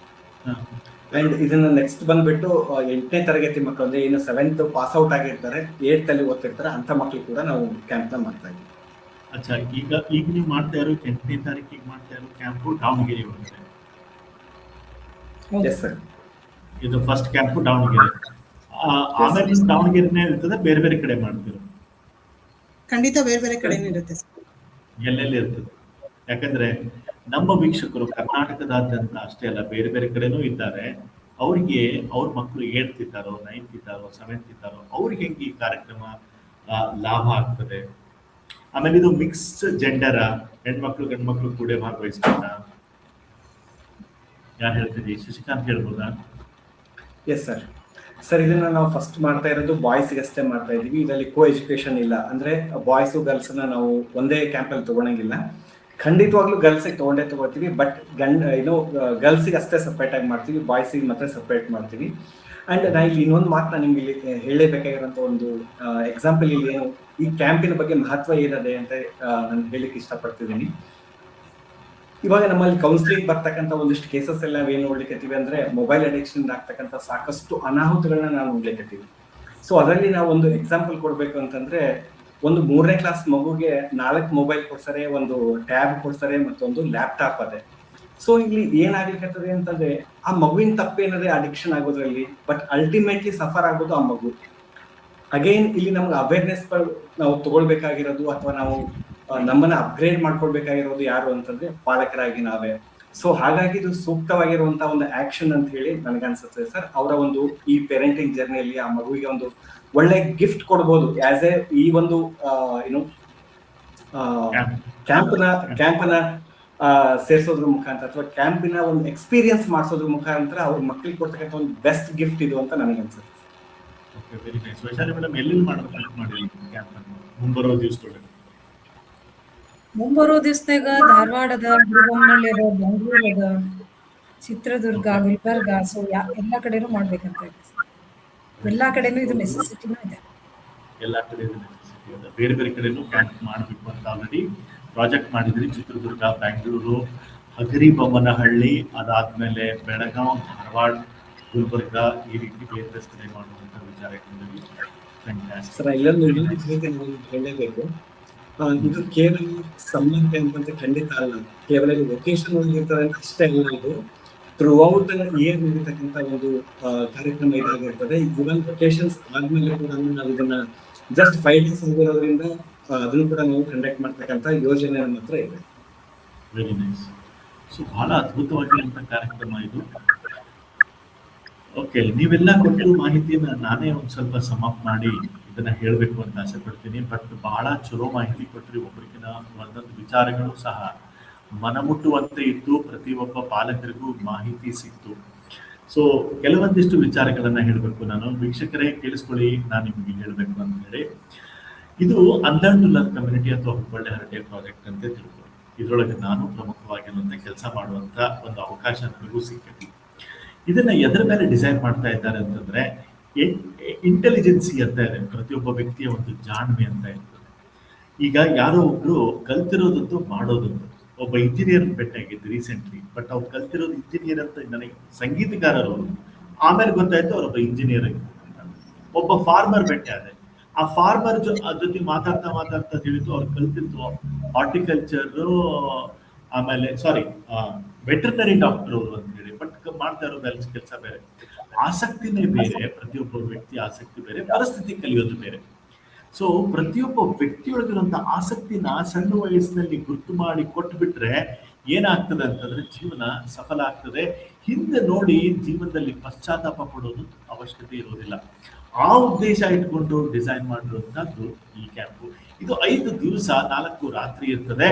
ಅಂಡ್ ಇದನ್ನ ನೆಕ್ಸ್ಟ್ ಬಂದ್ಬಿಟ್ಟು 8ನೇ ತರಗತಿ ಮಕ್ಕಳು ಅಂದ್ರೆ ಏನು 7th ಪಾಸ್ ಔಟ್ ಆಗಿರ್ತಾರೆ, 8th ಅಲ್ಲಿ ಓದ್ತಿರ್ತಾರೆ ಅಂತ ಮಕ್ಕಳು ಕೂಡ ನಾವು ಕ್ಯಾಂಪ್ ನ ಮಾಡ್ತಾ ಇದ್ದೀವಿ. ಅಚ್ಚಾ, ಈಗ ನೀವು ಮಾಡ್ತಾ ಇರೋ 8ನೇ ತಾರೀಕಿಗೆ ಮಾಡ್ತಾ ಇರೋ ಕ್ಯಾಂಪು ದಾವಣಗೆರೆ ಹೋಗುತ್ತೆ. ಎಸ್ ಸರ್, ಇದು ಫಸ್ಟ್ ಕ್ಯಾಂಪು ದಾವಣಗೆರೆ. ಆಮೇಲೆ ನೀವು ದಾವಣಗೆರೆನೇ ಇರ್ತದೆ, ಬೇರೆ ಬೇರೆ ಕಡೆ ಮಾಡ್ತೀರ? ಖಂಡಿತ ಬೇರೆ ಬೇರೆ ಕಡೆನೇ ಇರುತ್ತೆ ಸರ್. ಎಲ್ಲೆಲ್ಲಿ ಇರ್ತದೆ? ಯಾಕಂದ್ರೆ ನಮ್ಮ ವೀಕ್ಷಕರು ಕರ್ನಾಟಕದಾದ್ಯಂತ ಅಷ್ಟೇ ಅಲ್ಲ, ಬೇರೆ ಬೇರೆ ಕಡೆನೂ ಇದ್ದಾರೆ. ಅವ್ರಿಗೆ ಅವ್ರ ಮಕ್ಕಳು 8th ಇದ್ದಾರೋ, 9th ಇದ್ದಾರೋ, 7th ಇದ್ದಾರೋ, ಅವ್ರಿಗೆ ಹೆಂಗೆ ಈ ಕಾರ್ಯಕ್ರಮ ಲಾಭ ಆಗ್ತದೆ? ಆಮೇಲೆ ಇದು ಮಿಕ್ಸ್ ಜೆಂಡರ, ಹೆಣ್ಮಕ್ಳು ಗಂಡು ಮಕ್ಕಳು ಕೂಡ ಭಾಗವಹಿಸ್ಬೇಕಾ? ಯಾರು ಹೇಳ್ತೀರಿ? ಶಶಿಕಾಂತ್ ಹೇಳ್ಬೋದಾ? Yes sir. ಸರ್, ಇದನ್ನ ನಾವು ಫಸ್ಟ್ ಮಾಡ್ತಾ ಇರೋದು ಬಾಯ್ಸ್ಗೆ ಅಷ್ಟೇ ಮಾಡ್ತಾ ಇದೀವಿ. ಇದರಲ್ಲಿ ಕೋ ಎಜುಕೇಶನ್ ಇಲ್ಲ, ಅಂದ್ರೆ ಬಾಯ್ಸು ಗರ್ಲ್ಸ್ನ ನಾವು ಒಂದೇ ಕ್ಯಾಂಪಲ್ಲಿ ತಗೊಳಂಗಿಲ್ಲ. ಖಂಡಿತವಾಗ್ಲೂ ಗರ್ಲ್ಸಿಗೆ ತಗೊಳ್ತೀವಿ, ಬಟ್ ಗರ್ಲ್ಸಿಗೆ ಅಷ್ಟೇ ಸಪ್ರೇಟ್ ಆಗಿ ಮಾಡ್ತೀವಿ, ಬಾಯ್ಸಿಗೆ ಮಾತ್ರ ಸಪ್ರೇಟ್ ಮಾಡ್ತೀವಿ. ಅಂಡ್ ನಾ ಇಲ್ಲಿ ಇನ್ನೊಂದು ಮಾತನ್ನ ನಿಮ್ಗೆ ಇಲ್ಲಿ ಹೇಳಬೇಕಾಗಿರೋಂಥ ಒಂದು ಎಕ್ಸಾಂಪಲ್ ಇಲ್ಲಿ ಏನು ಈ ಕ್ಯಾಂಪಿನ ಬಗ್ಗೆ ಮಹತ್ವ ಏನಿದೆ ಅಂತ ನಾನು ಹೇಳಿಕ್ಕೆ ಇಷ್ಟಪಡ್ತಿದ್ದೀನಿ. ಇವಾಗ ನಮ್ಮಲ್ಲಿ ಕೌನ್ಸಿಲಿಂಗ್ ಬರ್ತಕ್ಕಂಥ ಒಂದಿಷ್ಟು ಕೇಸಸ್ ಎಲ್ಲ ನಾವೇನು ನೋಡ್ಲಿಕ್ಕತ್ತೀವಿ ಅಂದ್ರೆ ಮೊಬೈಲ್ ಅಡಿಕ್ಷನ್ ಆಗ್ತಕ್ಕಂಥ ಸಾಕಷ್ಟು ಅನಾಹುತಗಳನ್ನ ನಾವು ನೋಡ್ಲಿಕ್ಕತ್ತೀವಿ. ಸೊ ಅದರಲ್ಲಿ ನಾವು ಒಂದು ಎಕ್ಸಾಂಪಲ್ ಕೊಡ್ಬೇಕು ಅಂತಂದ್ರೆ, ಒಂದು 3ನೇ ಕ್ಲಾಸ್ ಮಗುಗೆ 4 ಮೊಬೈಲ್ ಕೊಡ್ತಾರೆ, ಒಂದು ಟ್ಯಾಬ್ ಕೊಡ್ತಾರೆ, ಮತ್ತೊಂದು ಲ್ಯಾಪ್ಟಾಪ್ ಅದೇ. ಸೊ ಇಲ್ಲಿ ಏನಾಗ್ಲಿಕ್ಕತ್ತದೆ ಅಂತಂದ್ರೆ, ಆ ಮಗುವಿನ ತಪ್ಪೇನದೆ ಅಡಿಕ್ಷನ್ ಆಗೋದ್ರಲ್ಲಿ, ಬಟ್ ಅಲ್ಟಿಮೇಟ್ಲಿ ಸಫರ್ ಆಗೋದು ಆ ಮಗು. ಅಗೈನ್ ಇಲ್ಲಿ ನಮ್ಗೆ ಅವೇರ್ನೆಸ್ ನಾವು ತಗೊಳ್ಬೇಕಾಗಿರೋದು ಅಥವಾ ನಾವು ನಮ್ಮನ್ನ ಅಪ್ಗ್ರೇಡ್ ಮಾಡ್ಕೊಳ್ಬೇಕಾಗಿರೋದು ಯಾರು ಅಂತಂದ್ರೆ ಪಾಲಕರಾಗಿ ನಾವೇ. ಸೊ ಹಾಗಾಗಿ ಇದು ಸೂಕ್ತವಾಗಿರುವಂತಹ ಒಂದು ಆಕ್ಷನ್ ಅಂತ ಹೇಳಿ ನನಗನ್ಸುತ್ತೆ ಸರ್. ಅವರ ಒಂದು ಈ ಪೇರೆಂಟಿಂಗ್ ಜರ್ನಿಯಲ್ಲಿ ಆ ಮಗುವಿಗೆ ಒಂದು ಒಳ್ಳೆ ಗಿಫ್ಟ್ ಕೊಡ್ಬೋದು ಆಸ್ ಎ ಈ ಒಂದು ಕ್ಯಾಂಪ್ನ ಸೇರಿಸೋದ್ರ ಮುಖಾಂತರ ಅಥವಾ ಕ್ಯಾಂಪಿನ ಒಂದು ಎಕ್ಸ್ಪೀರಿಯನ್ಸ್ ಮಾಡಿಸೋದ್ರ ಮುಖಾಂತರ ಅವ್ರ ಮಕ್ಕಳಿಗೆ ಕೊಡ್ತಕ್ಕಂಥ ಒಂದು ಬೆಸ್ಟ್ ಗಿಫ್ಟ್ ಇದು ಅಂತ ನನಗನ್ಸುತ್ತೆ. Okay, very nice. Vaishali madam, ಎಲ್ಲಿ ಮಾಡಿದ್ರಿ ಕ್ಯಾಂಪ್ ಮುಂಬರೋ ದಿವಸದೊಳಗೆ? ಮುಂಬರೋ ದಿವಸದಾಗ ಧಾರವಾಡದ, ಹುಡುಗಮ್ಮನಹಳ್ಳಿಯದ, ಬೆಂಗಳೂರದ, ಚಿತ್ರದುರ್ಗ, ಗುಲ್ಬರ್ಗ, ಸೊ ಎಲ್ಲ ಕಡೆನೂ ಮಾಡ್ಬೇಕಂತ ಇದೆ. ಎಲ್ಲಾ ಕಡೆನೂ ಇದು ನೆಸೆಸಿಟಿನೂ ಇದೆ. ಎಲ್ಲ ಕಡೆ ನೆಸೆಸಿಟಿ ಇದೆ. ಬೇರೆ ಬೇರೆ ಕಡೆನೂ ಕ್ಯಾಂಪ್ ಮಾಡಬೇಕು ಅಂತ ಆಲ್ರೆಡಿ ಪ್ರಾಜೆಕ್ಟ್ ಮಾಡಿದ್ರಿ. ಚಿತ್ರದುರ್ಗ, ಬೆಂಗಳೂರು, ಹಗರಿಬೊಮ್ಮನಹಳ್ಳಿ, ಅದಾದ್ಮೇಲೆ ಬೆಳಗಾವ್, ಧಾರವಾಡ, ಗುಲ್ಬರ್ಗ, ಈ ರೀತಿ ಬೇರೆ ಬೇರೆ ಕಡೆ ಮಾಡುವಂತ ವಿಚಾರ ಇಟ್ಟಿದ್ದೀವಿ. ಸರ್, ಇಲ್ಲೊಂದು ಹೇಳಲೇಬೇಕು. ಇದು ಕೇವಲ ಸಮ್ಮರ್ ಕ್ಯಾಂಪ್ ಅಂತ ಖಂಡಿತ ಅಲ್ಲ. ಕೇವಲ ಇದು ವೊಕೇಶನ್ ಇರ್ತದೆ ಅಂತ ಅಷ್ಟೇ ಅಲ್ಲ, ಇದು ಥ್ರೂ ಔಟ್ ಇಯರ್ ನಡೀತಕ್ಕಂಥ ಒಂದು ಕಾರ್ಯಕ್ರಮ ಇದಾಗಿರ್ತದೆ. ಇವನ್ ವೊಕೇಶನ್ಸ್ ಆದ್ಮೇಲೆ ಕೂಡ ನಾವು ಇದನ್ನ ಜಸ್ಟ್ 5 days ಆಗಿರೋದ್ರಿಂದ ಅದನ್ನು ಕೂಡ ನಾವು ಕಂಡಕ್ಟ್ ಮಾಡ್ತಕ್ಕಂಥ ಯೋಜನೆ ನಮ್ಮ ಹತ್ರ ಇದೆ. Very nice. ಸೊ ಬಹಳ ಅದ್ಭುತವಾಗಿರುವಂತ ಕಾರ್ಯಕ್ರಮ ಇದು. ಓಕೆ, ನೀವೆಲ್ಲ ಕೊಟ್ಟಿರೋ ಮಾಹಿತಿಯನ್ನ ನಾನೇ ಒಂದ್ ಸ್ವಲ್ಪ ಸಮಾಪ್ ಮಾಡಿ ಇದನ್ನ ಹೇಳಬೇಕು ಅಂತ ಆಸೆ ಪಡ್ತೀನಿ. ಬಟ್ ಬಹಳ ಚಲೋ ಮಾಹಿತಿ ಕೊಟ್ಟರಿ. ಒಬ್ಬರಿಗಿನ ಒಂದೊಂದು ವಿಚಾರಗಳು ಸಹ ಮನಮುಟ್ಟುವಂತೆ ಇತ್ತು, ಪ್ರತಿಯೊಬ್ಬ ಪಾಲಕರಿಗೂ ಮಾಹಿತಿ ಸಿಕ್ತು. ಸೊ ಕೆಲವೊಂದಿಷ್ಟು ವಿಚಾರಗಳನ್ನ ಹೇಳಬೇಕು ನಾನು. ವೀಕ್ಷಕರೇ ಕೇಳಿಸ್ಕೊಳ್ಳಿ, ನಾನು ನಿಮಗೆ ಹೇಳಬೇಕು ಅಂತ ಹೇಳಿ. ಇದು ಅನ್ಲರ್ನ್ ಟು ಲರ್ನ್ ಕಮ್ಯುನಿಟಿ ಅಥವಾ ಹುಬ್ಬಳ್ಳಿ ಹರಟೆ ಪ್ರಾಜೆಕ್ಟ್ ಅಂತ ತಿಳ್ಕೊಳ್ಳಿ. ಇದರೊಳಗೆ ನಾನು ಪ್ರಮುಖವಾಗಿರುವಂತ ಕೆಲಸ ಮಾಡುವಂತ ಒಂದು ಅವಕಾಶ ನನಗೂ ಸಿಕ್ಕಿದೆ. ಇದನ್ನ ಎದರ ಮೇಲೆ ಡಿಸೈನ್ ಮಾಡ್ತಾ ಇದ್ದಾರೆ ಅಂತಂದ್ರೆ, ಇಂಟೆಲಿಜೆನ್ಸಿ ಅಂತ ಇದೆ, ಪ್ರತಿಯೊಬ್ಬ ವ್ಯಕ್ತಿಯ ಒಂದು ಜಾಣ್ಮೆ ಅಂತ ಇರ್ತದೆ. ಈಗ ಯಾರೋ ಒಬ್ರು ಕಲ್ತಿರೋದಂತೂ ಮಾಡೋದಂತೂ, ಒಬ್ಬ ಇಂಜಿನಿಯರ್ ಭೇಟಿಯಾಗಿದ್ದು ರೀಸೆಂಟ್ಲಿ. ಬಟ್ ಅವ್ರು ಕಲ್ತಿರೋದು ಇಂಜಿನಿಯರ್ ಅಂತ ನನಗೆ ಸಂಗೀತಗಾರರು, ಆಮೇಲೆ ಗೊತ್ತಾಯ್ತು ಅವರೊಬ್ಬ ಇಂಜಿನಿಯರ್ ಅಂತ. ಒಬ್ಬ ಫಾರ್ಮರ್ ಭೇಟಿಯಾದೆ, ಆ ಫಾರ್ಮರ್ ಜೊತೆ ಮಾತಾಡ್ತಾ ತಿಳಿತು ಅವ್ರು ಕಲ್ತಿದ್ದು ಹಾರ್ಟಿಕಲ್ಚರ್, ಆಮೇಲೆ ವೆಟರ್ನರಿ ಡಾಕ್ಟರ್ ಅವರು ಅಂತ ಹೇಳಿ. ಬಟ್ ಮಾಡ್ತಾ ಇರೋದು ಕೆಲಸ ಬೇರೆ, ಆಸಕ್ತಿನೇ ಬೇರೆ, ಪ್ರತಿಯೊಬ್ಬ ವ್ಯಕ್ತಿ ಆಸಕ್ತಿ ಬೇರೆ, ಪರಿಸ್ಥಿತಿ ಕಲಿಯೋದು ಬೇರೆ. ಸೊ ಪ್ರತಿಯೊಬ್ಬ ವ್ಯಕ್ತಿಯೊಳಗಿರುವಂತ ಆಸಕ್ತಿನ ಸಣ್ಣ ವಯಸ್ಸಿನಲ್ಲಿ ಗುರ್ತು ಮಾಡಿ ಕೊಟ್ಟು ಬಿಟ್ರೆ ಏನಾಗ್ತದೆ ಅಂತಂದ್ರೆ ಜೀವನ ಸಫಲ ಆಗ್ತದೆ. ಹಿಂದೆ ನೋಡಿ ಜೀವನದಲ್ಲಿ ಪಶ್ಚಾತ್ತಾಪ ಪಡೋದು ಅವಶ್ಯಕತೆ ಇರೋದಿಲ್ಲ. ಆ ಉದ್ದೇಶ ಇಟ್ಕೊಂಡು ಡಿಸೈನ್ ಮಾಡಿರುವಂತದ್ದು ಈ ಕ್ಯಾಂಪು. ಇದು 5 ದಿವಸ 4 ರಾತ್ರಿ ಇರ್ತದೆ.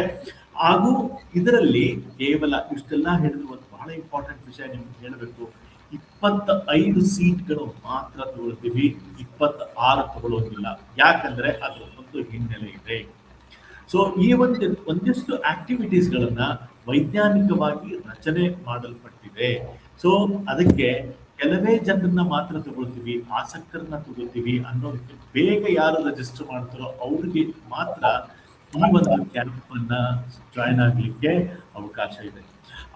ಹಾಗೂ ಇದರಲ್ಲಿ ಕೇವಲ ಇಷ್ಟೆಲ್ಲ ಹೇಳಿದ್ರು ಒಂದು ಬಹಳ ಇಂಪಾರ್ಟೆಂಟ್ ವಿಷಯ ನಿಮ್ಗೆ ಹೇಳಬೇಕು. 25 ಸೀಟ್ಗಳು ಮಾತ್ರ ತಗೊಳ್ತೀವಿ, 26 ತಗೊಳ್ಳೋದಿಲ್ಲ. ಯಾಕಂದ್ರೆ ಅದು ಒಂದು ಹಿನ್ನೆಲೆ ಇದೆ. ಸೊ ಈ ಒಂದಿಷ್ಟು ಆಕ್ಟಿವಿಟೀಸ್ಗಳನ್ನ ವೈಜ್ಞಾನಿಕವಾಗಿ ರಚನೆ ಮಾಡಲ್ಪಟ್ಟಿದೆ. ಸೊ ಅದಕ್ಕೆ ಕೆಲವೇ ಜನರನ್ನ ಮಾತ್ರ ತಗೊಳ್ತೀವಿ, ಆಸಕ್ತರನ್ನ ತಗೋತೀವಿ ಅನ್ನೋದಕ್ಕೆ ಬೇಗ ಯಾರು ರಿಜಿಸ್ಟರ್ ಮಾಡ್ತಾರೋ ಅವ್ರಿಗೆ ಮಾತ್ರ ಈ ಒಂದು ಕ್ಯಾಂಪ್ ಅನ್ನ ಜಾಯಿನ್ ಆಗ್ಲಿಕ್ಕೆ ಅವಕಾಶ ಇದೆ.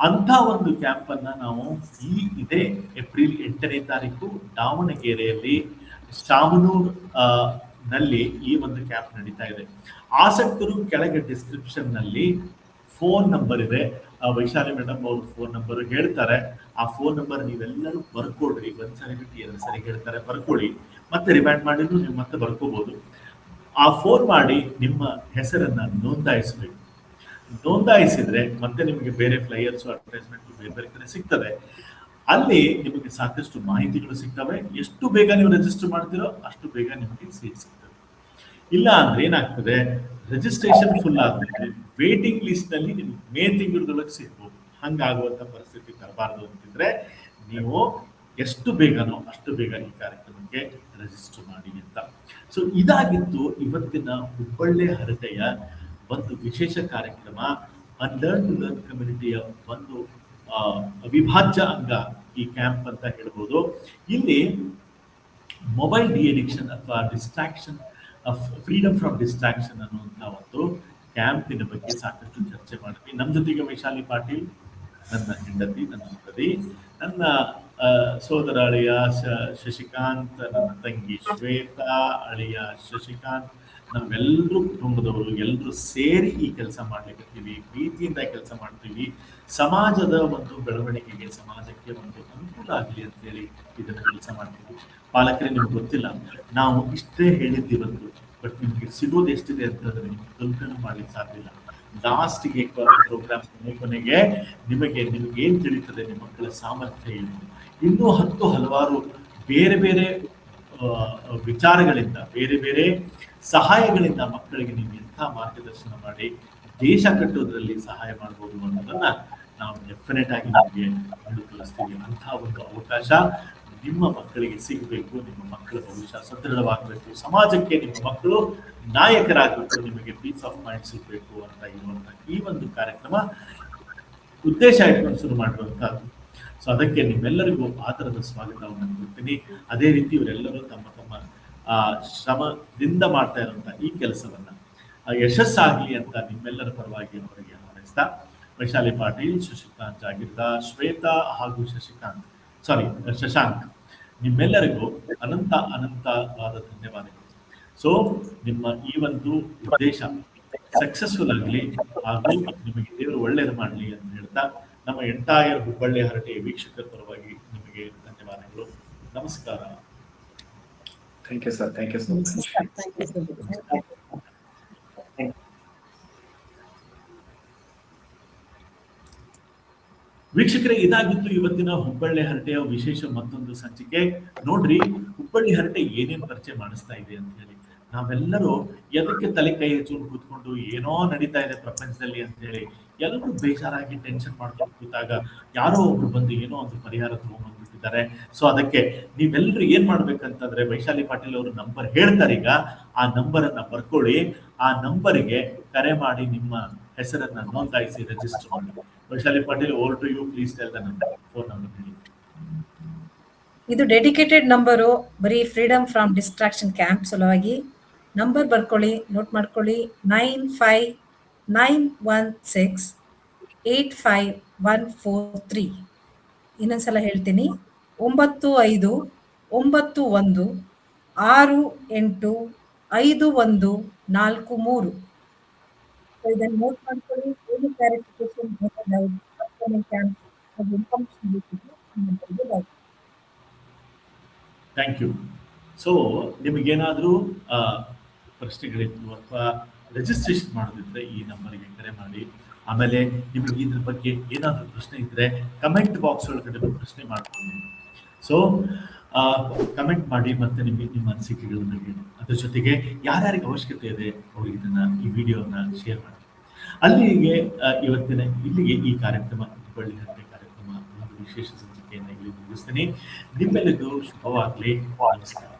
ಅಂತ ಒಂದು ಕ್ಯಾಂಪ್ ಅನ್ನ ನಾವು ಇದೇ ಏಪ್ರಿಲ್ 8ನೇ ತಾರೀಕು ದಾವಣಗೆರೆಯಲ್ಲಿ ಶಾಮನೂರ್ ನಲ್ಲಿ ಈ ಒಂದು ಕ್ಯಾಂಪ್ ನಡೀತಾ ಇದೆ. ಆಸಕ್ತರು ಕೆಳಗೆ ಡಿಸ್ಕ್ರಿಪ್ಷನ್ ನಲ್ಲಿ ಫೋನ್ ನಂಬರ್ ಇದೆ, ವೈಶಾಲಿ ಮೇಡಮ್ ಅವರು ಫೋನ್ ನಂಬರ್ ಹೇಳ್ತಾರೆ. ಆ ಫೋನ್ ನಂಬರ್ ನೀವೆಲ್ಲರೂ ಬರ್ಕೊಡ್ರಿ. 1 ಸರಿ ಬಿಟ್ಟು 2 ಸರಿ ಹೇಳ್ತಾರೆ, ಬರ್ಕೊಳ್ಳಿ. ಮತ್ತೆ ರಿಮೈಂಡ್ ಮಾಡಿದ್ರು ನೀವು ಮತ್ತೆ ಬರ್ಕೋಬಹುದು. ಆ ಫೋನ್ ಮಾಡಿ ನಿಮ್ಮ ಹೆಸರನ್ನ ನೋಂದಾಯಿಸಬೇಕು. ನೋಂದಾಯಿಸಿದ್ರೆ ಮತ್ತೆ ನಿಮಗೆ ಬೇರೆ ಫ್ಲೈಯರ್ಸ್, ಅಡ್ವರ್ಟೈಸ್ಮೆಂಟ್ ಬೇರೆ ಬೇರೆ ಕಡೆ ಸಿಗ್ತದೆ. ಅಲ್ಲಿ ನಿಮಗೆ ಸಾಕಷ್ಟು ಮಾಹಿತಿಗಳು ಸಿಗ್ತವೆ. ಎಷ್ಟು ಬೇಗ ನೀವು ರಿಜಿಸ್ಟರ್ ಮಾಡ್ತೀರೋ ಅಷ್ಟು ಬೇಗ ನಿಮಗೆ ಸೀಟ್ ಸಿಗ್ತದೆ. ಇಲ್ಲ ಅಂದ್ರೆ ಏನಾಗ್ತದೆ, ರಿಜಿಸ್ಟ್ರೇಷನ್ ಫುಲ್ ಆದ್ಮೇಲೆ ವೇಟಿಂಗ್ ಲಿಸ್ಟ್ ನಲ್ಲಿ ನಿಮ್ಗೆ ಮೇ ತಿಂಗಳದೊಳಗೆ ಸಿಗ್ಬೋದು. ಹಂಗಾಗುವಂತ ಪರಿಸ್ಥಿತಿ ತರಬಾರ್ದು ಅಂತಿದ್ರೆ ನೀವು ಎಷ್ಟು ಬೇಗನೋ ಅಷ್ಟು ಬೇಗ ಈ ಕಾರ್ಯಕ್ರಮಕ್ಕೆ ರಿಜಿಸ್ಟರ್ ಮಾಡಿ ಅಂತ. ಸೊ ಇದಾಗಿತ್ತು ಇವತ್ತಿನ ಹುಬ್ಬಳ್ಳಿ ಹರಟೆಯ ಒಂದು ವಿಶೇಷ ಕಾರ್ಯಕ್ರಮ. ಅನ್ಲರ್ನ್ ಟು ಲರ್ನ್ ಕಮ್ಯುನಿಟಿಯ ಒಂದು ಅವಿಭಾಜ್ಯ ಅಂಗ ಈ ಕ್ಯಾಂಪ್ ಅಂತ ಹೇಳ್ಬೋದು. ಇಲ್ಲಿ ಮೊಬೈಲ್ ಡಿ ಅಡಿಕ್ಷನ್ ಅಥವಾ ಡಿಸ್ಟ್ರಾಕ್ಷನ್, ಫ್ರೀಡಮ್ ಫ್ರಮ್ ಡಿಸ್ಟ್ರಾಕ್ಷನ್ ಅನ್ನುವಂಥ ಒಂದು ಕ್ಯಾಂಪಿನ ಬಗ್ಗೆ ಸಾಕಷ್ಟು ಚರ್ಚೆ ಮಾಡಿದ್ವಿ. ನಮ್ಮ ಜೊತೆಗೆ ವೈಶಾಲಿ ಪಾಟೀಲ್, ನನ್ನ ಹೆಂಡತಿ, ನನ್ನ ಮಗದಿ, ನನ್ನ ಸೋದರ ಅಳಿಯ ಶಶಿಕಾಂತ್, ನನ್ನ ತಂಗಿ ಶ್ವೇತಾ, ಅಳಿಯ ಶಶಿಕಾಂತ್, ನಾವೆಲ್ಲರೂ ಕುಟುಂಬದವರು ಎಲ್ಲರೂ ಸೇರಿ ಈ ಕೆಲಸ ಮಾಡ್ಲಿಕ್ಕೀವಿ. ಪ್ರೀತಿಯಿಂದ ಕೆಲಸ ಮಾಡ್ತೀವಿ. ಸಮಾಜದ ಒಂದು ಬೆಳವಣಿಗೆಗೆ, ಸಮಾಜಕ್ಕೆ ಒಂದು ಅನುಕೂಲ ಆಗಲಿ ಅಂತೇಳಿ ಇದನ್ನ ಕೆಲಸ ಮಾಡ್ತೀವಿ. ಪಾಲಕರೇ, ನಿಮ್ಗೆ ಗೊತ್ತಿಲ್ಲ, ನಾವು ಇಷ್ಟೇ ಹೇಳಿದ್ದೀವಂತು, ಬಟ್ ನಿಮ್ಗೆ ಸಿಗೋದು ಎಷ್ಟಿದೆ ಅಂತಂದ್ರೆ ನಿಮ್ಗೆ ಕಲ್ಪನೆ ಮಾಡ್ಲಿಕ್ಕೆ ಸಾಧ್ಯ ಇಲ್ಲ. ಲಾಸ್ಟ್ಗೆ ಪ್ರೋಗ್ರಾಮ್ ಕೊನೆಗೆ ನಿಮಗೆ ಏನ್ ತಿಳಿತದೆ, ನಿಮ್ಮ ಮಕ್ಕಳ ಸಾಮರ್ಥ್ಯ ಏನು, ಇನ್ನೂ ಹಲವಾರು ಬೇರೆ ಬೇರೆ ವಿಚಾರಗಳಿಂದ, ಬೇರೆ ಬೇರೆ ಸಹಾಯಗಳಿಂದ ಮಕ್ಕಳಿಗೆ ನೀವು ಎಂಥ ಮಾರ್ಗದರ್ಶನ ಮಾಡಿ ದೇಶ ಕಟ್ಟೋದ್ರಲ್ಲಿ ಸಹಾಯ ಮಾಡ್ಬೋದು ಅನ್ನೋದನ್ನ ನಾವು ಡೆಫಿನೆಟ್ ಆಗಿ ನಿಮಗೆ ಕಲಿಸ್ತೀವಿ. ಅಂತಹ ಒಂದು ಅವಕಾಶ ನಿಮ್ಮ ಮಕ್ಕಳಿಗೆ ಸಿಗಬೇಕು. ನಿಮ್ಮ ಮಕ್ಕಳ ಭವಿಷ್ಯ ಸದೃಢವಾಗಬೇಕು. ಸಮಾಜಕ್ಕೆ ನಿಮ್ಮ ಮಕ್ಕಳು ನಾಯಕರಾಗಬೇಕು. ನಿಮಗೆ ಪೀಸ್ ಆಫ್ ಮೈಂಡ್ ಸಿಗಬೇಕು ಅಂತ ಇರುವಂತ ಈ ಒಂದು ಕಾರ್ಯಕ್ರಮ ಉದ್ದೇಶ ಇಟ್ಕೊಂಡು ಶುರು ಮಾಡಿರುವಂತಹದ್ದು. ಸೊ ಅದಕ್ಕೆ ನಿಮ್ಮೆಲ್ಲರಿಗೂ ಆತರದ ಸ್ವಾಗತವನ್ನು ಕೊಡ್ತೀನಿ. ಅದೇ ರೀತಿ ಇವರೆಲ್ಲರೂ ತಮ್ಮ ಶ್ರಮದಿಂದ ಮಾಡ್ತಾ ಇರುವಂತಹ ಈ ಕೆಲಸವನ್ನ ಯಶಸ್ಸಾಗ್ಲಿ ಅಂತ ನಿಮ್ಮೆಲ್ಲರ ಪರವಾಗಿ ಅವರಿಗೆ ಹಾರೈಸ್ತಾ, ವೈಶಾಲಿ ಪಾಟೀಲ್, ಶಶಿಕಾಂತ್ ಜಾಗೀರ್ದಾರ್, ಶ್ವೇತಾ ಹಾಗೂ ಶಶಾಂಕ್, ನಿಮ್ಮೆಲ್ಲರಿಗೂ ಅನಂತವಾದ ಧನ್ಯವಾದಗಳು. ಸೊ ನಿಮ್ಮ ಈ ಒಂದು ಉದ್ದೇಶ ಸಕ್ಸಸ್ಫುಲ್ ಆಗಲಿ ಹಾಗೂ ನಿಮಗೆ ದೇವರು ಒಳ್ಳೇದು ಮಾಡಲಿ ಅಂತ ಹೇಳ್ತಾ ನಮ್ಮ ಎಂಟೈರ್ ಹುಬ್ಬಳ್ಳಿ ಹರಟೆಯ ವೀಕ್ಷಕರ ಪರವಾಗಿ ನಿಮಗೆ ಧನ್ಯವಾದಗಳು. ನಮಸ್ಕಾರ. Thank you sir, thank you so much. Thank you sir. ವೀಕ್ಷಕರೇ, ಇದಾಗಿತ್ತು ಇವತ್ತಿನ ಹುಬ್ಬಳ್ಳಿ ಹರಟೆಯ ವಿಶೇಷ ಮತ್ತೊಂದು ಸಂಚಿಕೆ. ನೋಡ್ರಿ, ಹುಬ್ಬಳ್ಳಿ ಹರಟೆ ಏನೇನ್ ಪರಿಚಯ ಮಾಡಿಸ್ತಾ ಇದೆ ಅಂತ ಹೇಳಿ. ನಾವೆಲ್ಲರೂ ಎದಕ್ಕೆ ತಲೆ ಕೈ ಹಚ್ಕೊಂಡು ಕೂತ್ಕೊಂಡು ಏನೋ ನಡೀತಾ ಇದೆ ಪ್ರಪಂಚದಲ್ಲಿ ಅಂತ ಹೇಳಿ ಎಲ್ಲರೂ ಬೇಜಾರಾಗಿ ಟೆನ್ಷನ್ ಮಾಡ್ಕೊಂಡು ಕೂತಾಗ ಯಾರೋ ಒಬ್ರು ಬಂದು ಏನೋ ಒಂದು ಪರಿಹಾರ ತಗೊಂಡ್ಬಂದ್ಬಿಟ್ಟಿದ್ದಾರೆ. ಸೊ ಅದಕ್ಕೆ ನೀವೆಲ್ಲರೂ ಏನ್ ಮಾಡ್ಬೇಕಂತಂದ್ರೆ, ವೈಶಾಲಿ ಪಾಟೀಲ್ ಅವರು ನಂಬರ್ ಹೇಳ್ತಾರೆ, ಈಗ ಆ ನಂಬರ್ ಅನ್ನ ಬರ್ಕೊಳ್ಳಿ. ಆ ನಂಬರ್ಗೆ ಕರೆ ಮಾಡಿ ನಿಮ್ಮ ಹೆಸರನ್ನ ನೋಂದಾಯಿಸಿ ರಿಜಿಸ್ಟರ್ ಮಾಡಿ. Vaishali Patil, over to you, please tell the number, phone number ಹೇಳಿ. ಇದು ಡೆಡಿಕೇಟೆಡ್ ನಂಬರು, ಬರೀ ಫ್ರೀಡಮ್ ಫ್ರಮ್ ಡಿಸ್ಟ್ರಾಕ್ಷನ್ ಕ್ಯಾಂಪ್ ಸಲುವಾಗಿ. ನಂಬರ್ ಬರ್ಕೊಳ್ಳಿ, ನೋಟ್ ಮಾಡ್ಕೊಳ್ಳಿ. 9591685143. ಇನ್ನೊಂದ್ಸಲ ಹೇಳ್ತೀನಿ, 9591685143. ಇದನ್ನು ನೋಟ್ ಮಾಡ್ಕೊಳ್ಳಿ. ಏನು ಕ್ಲಾರಿಫಿಕೇಶನ್ ಕ್ಯಾಂಪ್ ಇನ್ಫಾರ್ಮೇಶನ್ ಬೇಕಿದ್ರೆ ಥ್ಯಾಂಕ್ ಯು. ಸೊ ನಿಮಗೇನಾದರೂ ಪ್ರಶ್ನೆಗಳಿತ್ತು ಅಥವಾ ರಿಜಿಸ್ಟ್ರೇಷನ್ ಮಾಡೋದಿದ್ರೆ ಈ ನಂಬರ್ಗೆ ಕರೆ ಮಾಡಿ. ಆಮೇಲೆ ನಿಮಗೆ ಇದ್ರ ಬಗ್ಗೆ ಏನಾದರೂ ಪ್ರಶ್ನೆ ಇದ್ದರೆ ಕಮೆಂಟ್ ಬಾಕ್ಸ್ ಒಳಗಡೆ ಪ್ರಶ್ನೆ ಮಾಡ್ಕೊಂಡು, ಸೊ ಕಮೆಂಟ್ ಮಾಡಿ ಮತ್ತು ನಿಮ್ಮ ಅನಿಸಿಕೆಗಳನ್ನ ಹೇಳಿ. ಅದ್ರ ಜೊತೆಗೆ ಯಾರ್ಯಾರಿಗೆ ಅವಶ್ಯಕತೆ ಇದೆ ಅವ್ರಿಗೆ ಈ ವಿಡಿಯೋನ ಶೇರ್ ಮಾಡಿ. ಇಲ್ಲಿಗೆ ಈ ಕಾರ್ಯಕ್ರಮ, ಹುಬ್ಬಳ್ಳಿ ಹರಟೆ ಕಾರ್ಯಕ್ರಮ, ಒಂದು ವಿಶೇಷ ಸಂಚಿಕೆಯನ್ನು ಇಲ್ಲಿ ಮುಗಿಸ್ತೀನಿ. ನಿಮ್ಮೆಲ್ಲರಿಗೂ ಶುಭವಾಗಲಿ. ನಮಸ್ಕಾರ.